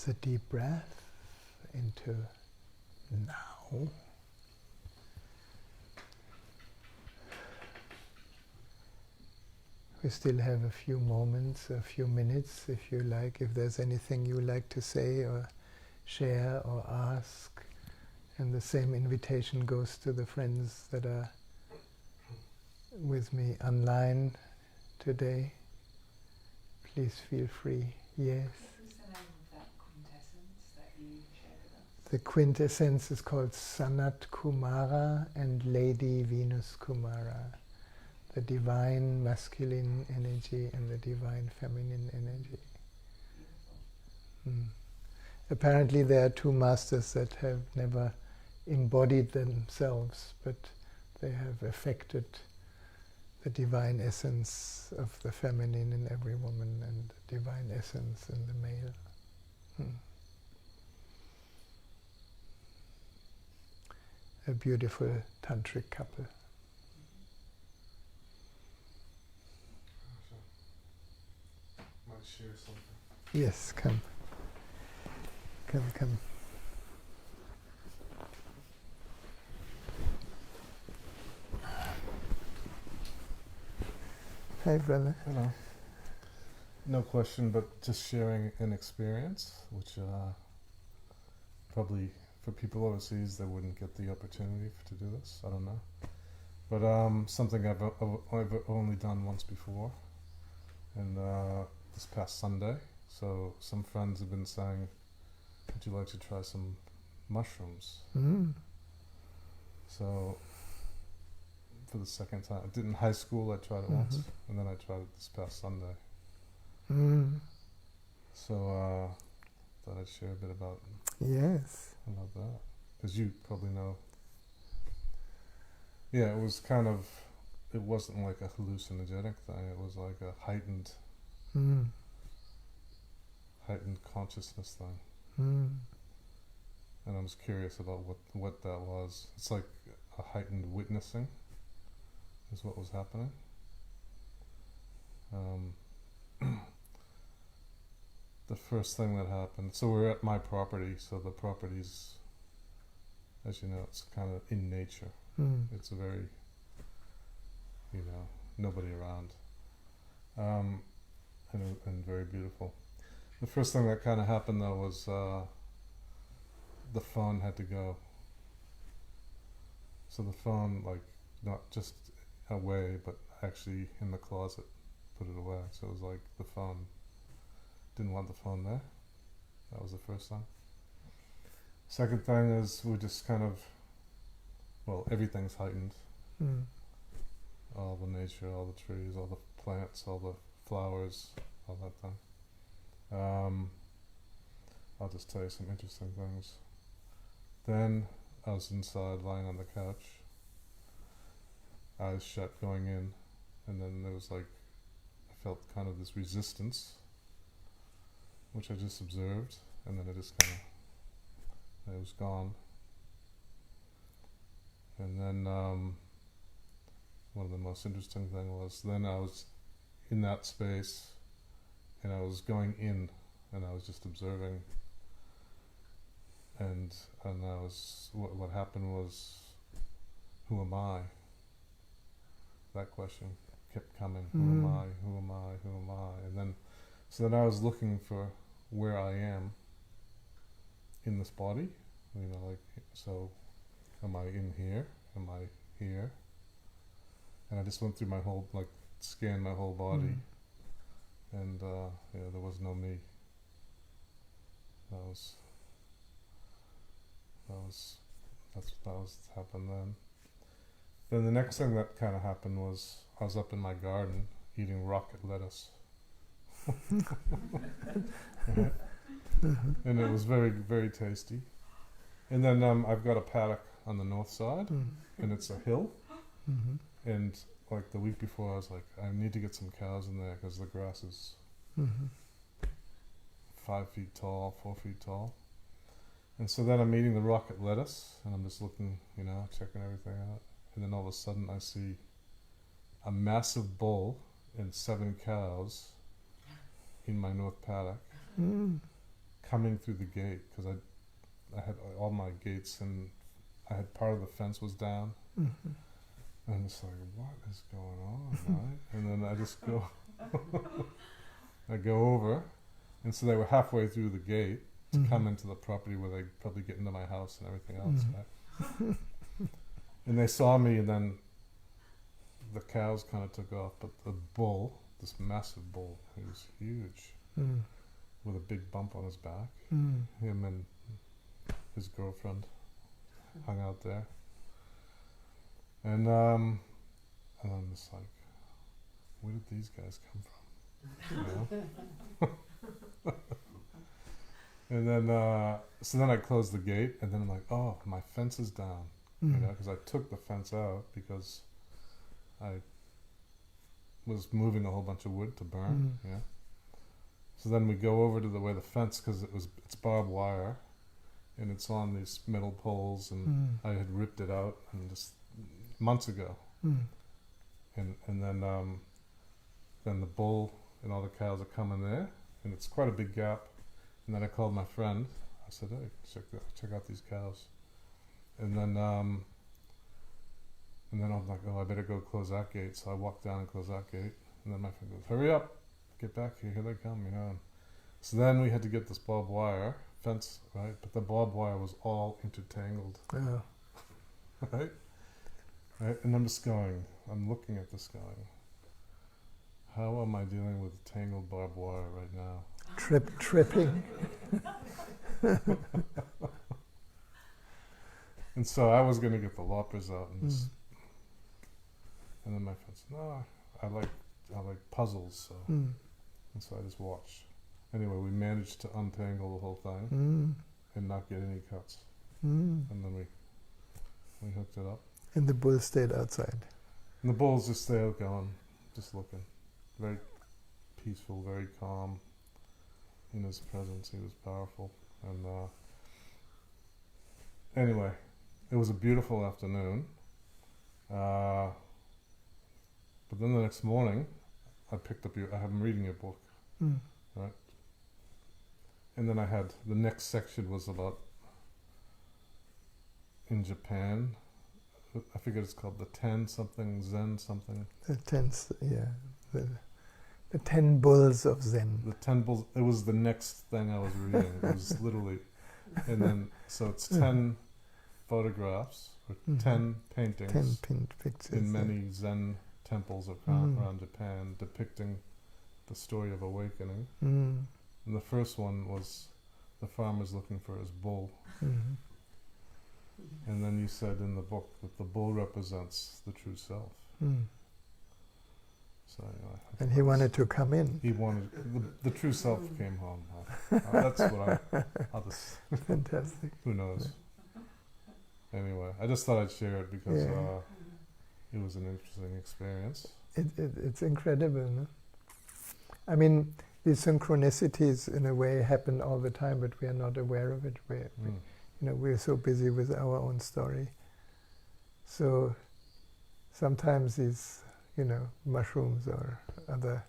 Just a deep breath into now. We still have a few moments, a few minutes, if you like, if there's anything you like to say or share or ask. And the same invitation goes to the friends that are with me online today. Please feel free. Yes. What was the name of that quintessence that you shared with us? The quintessence is called Sanat Kumara and Lady Venus Kumara. The divine masculine energy and the divine feminine energy. Apparently there are two masters that have never embodied themselves, but they have affected the divine essence of the feminine in every woman and the divine essence in the male. A beautiful tantric couple. Might share something. Yes, come. Come. Hi, brother. Hello. No question, but just sharing an experience, which probably for people overseas they wouldn't get the opportunity to do this. I don't know, but something I've only done once before, and this past Sunday. So some friends have been saying, "Would you like to try some mushrooms?" So for the second time, I did in high school. I tried it once, and then I tried it this past Sunday. So thought I'd share a bit about that, because you probably know. Yeah, it was kind of. It wasn't like a hallucinogenic thing. It was like a heightened consciousness thing. And I was curious about what that was. It's like a heightened witnessing is what was happening. The first thing that happened, so we're at my property, so the property's, as you know, it's kind of in nature. It's a very, nobody around, and very beautiful. The first thing that kind of happened though was the phone had to go. So the phone, like, not just away, but actually in the closet, put it away. So it was like the phone, didn't want the phone there. That was the first thing. Second thing is we're just kind of, everything's heightened. All the nature, all the trees, all the plants, all the flowers, all that thing. I'll just tell you some interesting things. Then I was inside, lying on the couch, eyes shut, going in, and then there was like, I felt kind of this resistance, which I just observed, and then it just kind of, it was gone. And then one of the most interesting thing was, then I was in that space, and I was going in, and I was just observing, and I was, what happened was, who am I? That question kept coming, who am I, who am I, who am I? And then, so then I was looking for where I am in this body, so am I in here? Am I here? And I just went through my whole, scanned my whole body, and there was no me. That was happened then. Then the next thing that kind of happened was I was up in my garden eating rocket lettuce. And it was very, very tasty. And then I've got a paddock on the north side, and it's a hill. And like the week before, I was like, I need to get some cows in there because the grass is 5 feet tall, 4 feet tall. And so then I'm eating the rocket lettuce, and I'm just looking, checking everything out. And then all of a sudden I see a massive bull and 7 cows in my north paddock coming through the gate, because I had all my gates, and I had part of the fence was down, and it's like, what is going on, right? And then I just go, I go over, and so they were halfway through the gate to come into the property where they probably get into my house and everything else, right? And they saw me, and then the cows kind of took off, but the bull, this massive bull, he was huge, with a big bump on his back. Him and his girlfriend hung out there, and I'm just like, where did these guys come from? You know? And then, so then I closed the gate, and then I'm like, oh, my fence is down, you know, because I took the fence out because I was moving a whole bunch of wood to burn, yeah. So then we go over to where the fence, because it's barbed wire, and it's on these metal poles, and I had ripped it out and just months ago, and then the bull and all the cows are coming there, and it's quite a big gap. And then I called my friend. I said, hey, check out these cows. And then I'm like, oh, I better go close that gate. So I walked down and closed that gate. And then my friend goes, hurry up, get back here, here they come, you know. And so then we had to get this barbed wire fence, right? But the barbed wire was all intertangled, right? And I'm just going, I'm looking at this going, how am I dealing with tangled barbed wire right now? Tripping. And so I was going to get the loppers out, and then my friend said, no, I like puzzles, so and so I just watched. Anyway, we managed to untangle the whole thing and not get any cuts. And then we hooked it up. And the bull stayed outside. And the bull's just there going, just looking. Very peaceful, very calm. In his presence, he was powerful. And anyway, it was a beautiful afternoon. But then the next morning, I picked up I'm reading your book, right? And then the next section was about, in Japan, I forget it's called the 10 something, Zen something. The 10, yeah. The 10 bulls of Zen. The 10 bulls, it was the next thing I was reading. It was literally, and then, so it's 10 photographs, or 10 paintings 10 pictures in many Zen temples around Japan, depicting the story of awakening. And the first one was the farmer's looking for his bull. And then you said in the book that the bull represents the true self. So anyway, and he wanted to come in. He wanted, the true self came home. That's what I'll just, fantastic. Who knows? Anyway, I just thought I'd share it because it was an interesting experience. It's incredible, no? I mean, these synchronicities in a way happen all the time, but we are not aware of it. We're so busy with our own story. So sometimes these, mushrooms or other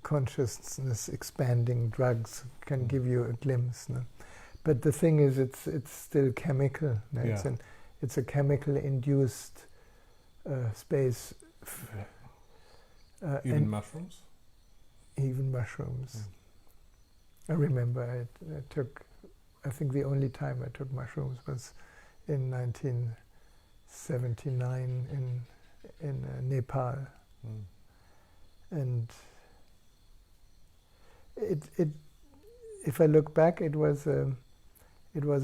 consciousness expanding drugs can give you a glimpse, no? But the thing is, it's still chemical. No? Yeah. It's a chemical induced space. Even mushrooms? Even mushrooms. I remember I think the only time I took mushrooms was in 1979 in Nepal. And if I look back, it was a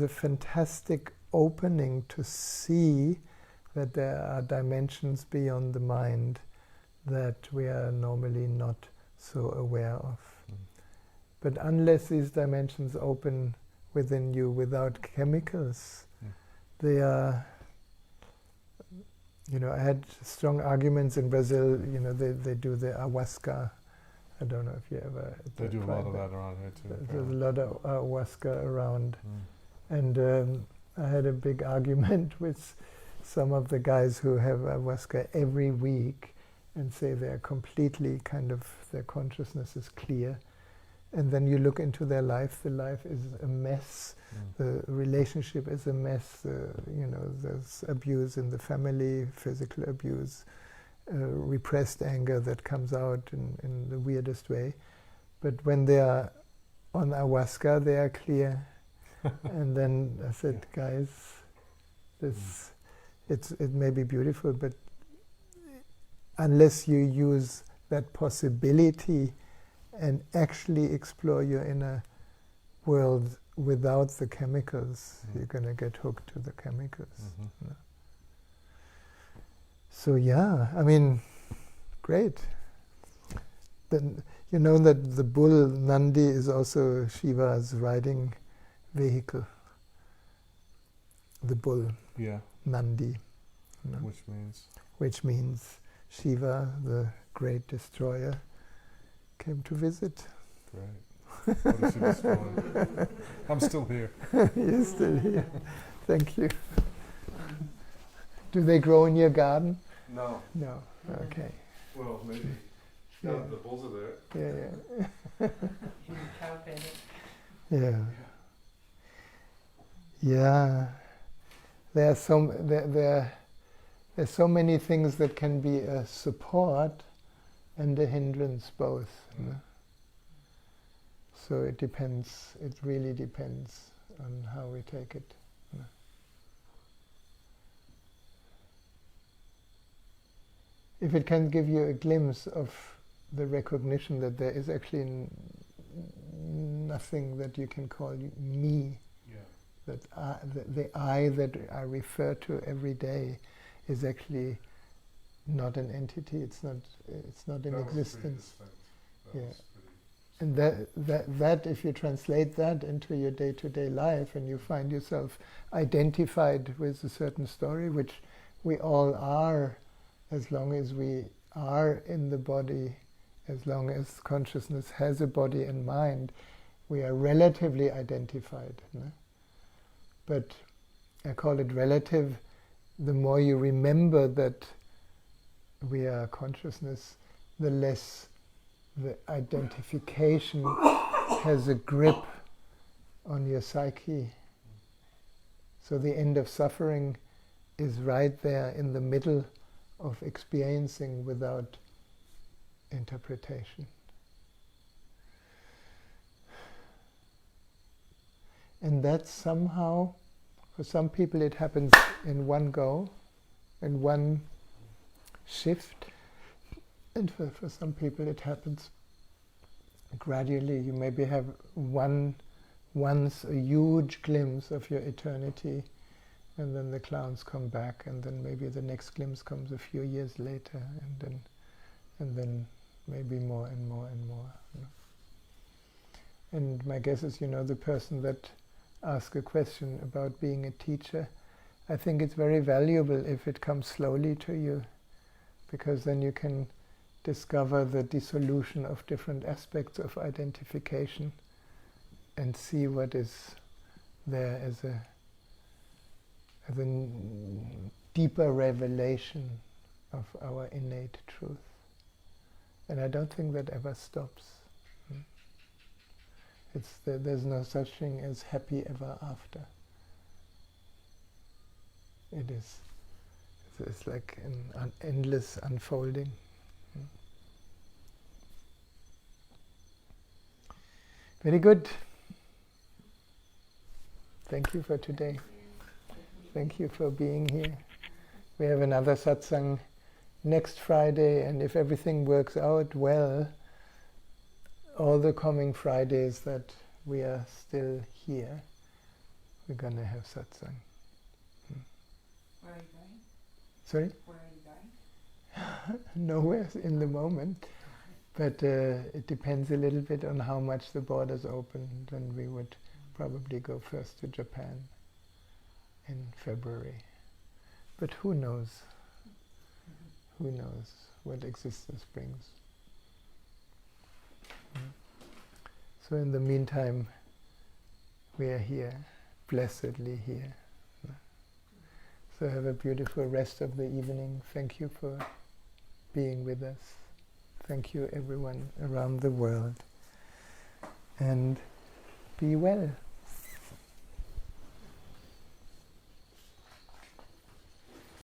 fantastic opening to see that there are dimensions beyond the mind that we are normally not so aware of. But unless these dimensions open within you without chemicals, they are, I had strong arguments in Brazil, they do the ayahuasca. I don't know if you ever... They do a lot of that around here too. There's a lot of ayahuasca around. And I had a big argument with some of the guys who have ayahuasca every week and say they're completely their consciousness is clear. and then you look into their life, the life is a mess, the relationship is a mess, there's abuse in the family, physical abuse, repressed anger that comes out in the weirdest way. But when they are on ayahuasca, they are clear. And then I said, guys, it may be beautiful, but unless you use that possibility and actually explore your inner world without the chemicals, you're going to get hooked to the chemicals. No? So yeah, I mean, great. Then you know that the bull Nandi is also Shiva's riding vehicle. The bull, Nandi. You know? Which means Shiva, the great destroyer, came to visit. Great. What is he destroying? I'm still here. You're still here. Thank you. Do they grow in your garden? No. No. Okay. Well, maybe. Yeah. The bulls are there. Yeah. Yeah. Yeah. There's so many things that can be a support and a hindrance both. You know? So it depends. It really depends on how we take it. You know? If it can give you a glimpse of the recognition that there is actually nothing that you can call me, that the I that I refer to every day is actually not an entity. It's not in existence. Yeah, and that if you translate that into your day-to-day life, and you find yourself identified with a certain story, which we all are, as long as we are in the body, as long as consciousness has a body and mind, we are relatively identified. No? But I call it relative. The more you remember that we are consciousness, the less the identification has a grip on your psyche. So the end of suffering is right there in the middle of experiencing without interpretation. And that somehow, for some people it happens in one go, in one shift, and for some people it happens gradually. You maybe have once a huge glimpse of your eternity, and then the clowns come back, and then maybe the next glimpse comes a few years later, and then maybe more and more and more. You know? And my guess is, the person that asked a question about being a teacher, I think it's very valuable if it comes slowly to you, because then you can discover the dissolution of different aspects of identification and see what is there as a deeper revelation of our innate truth. And I don't think that ever stops. There's no such thing as happy ever after. It's like an endless unfolding. Very good. Thank you for today. Thank you for being here. We have another satsang next Friday, and if everything works out well, all the coming Fridays that we are still here, we're going to have satsang. Where are you going? Sorry? Where are you going? Nowhere in the moment, but it depends a little bit on how much the borders open. Then we would probably go first to Japan in February. But who knows? Who knows what existence brings? So in the meantime, we are here, blessedly here. So have a beautiful rest of the evening. Thank you for being with us. Thank you everyone around the world. and be well.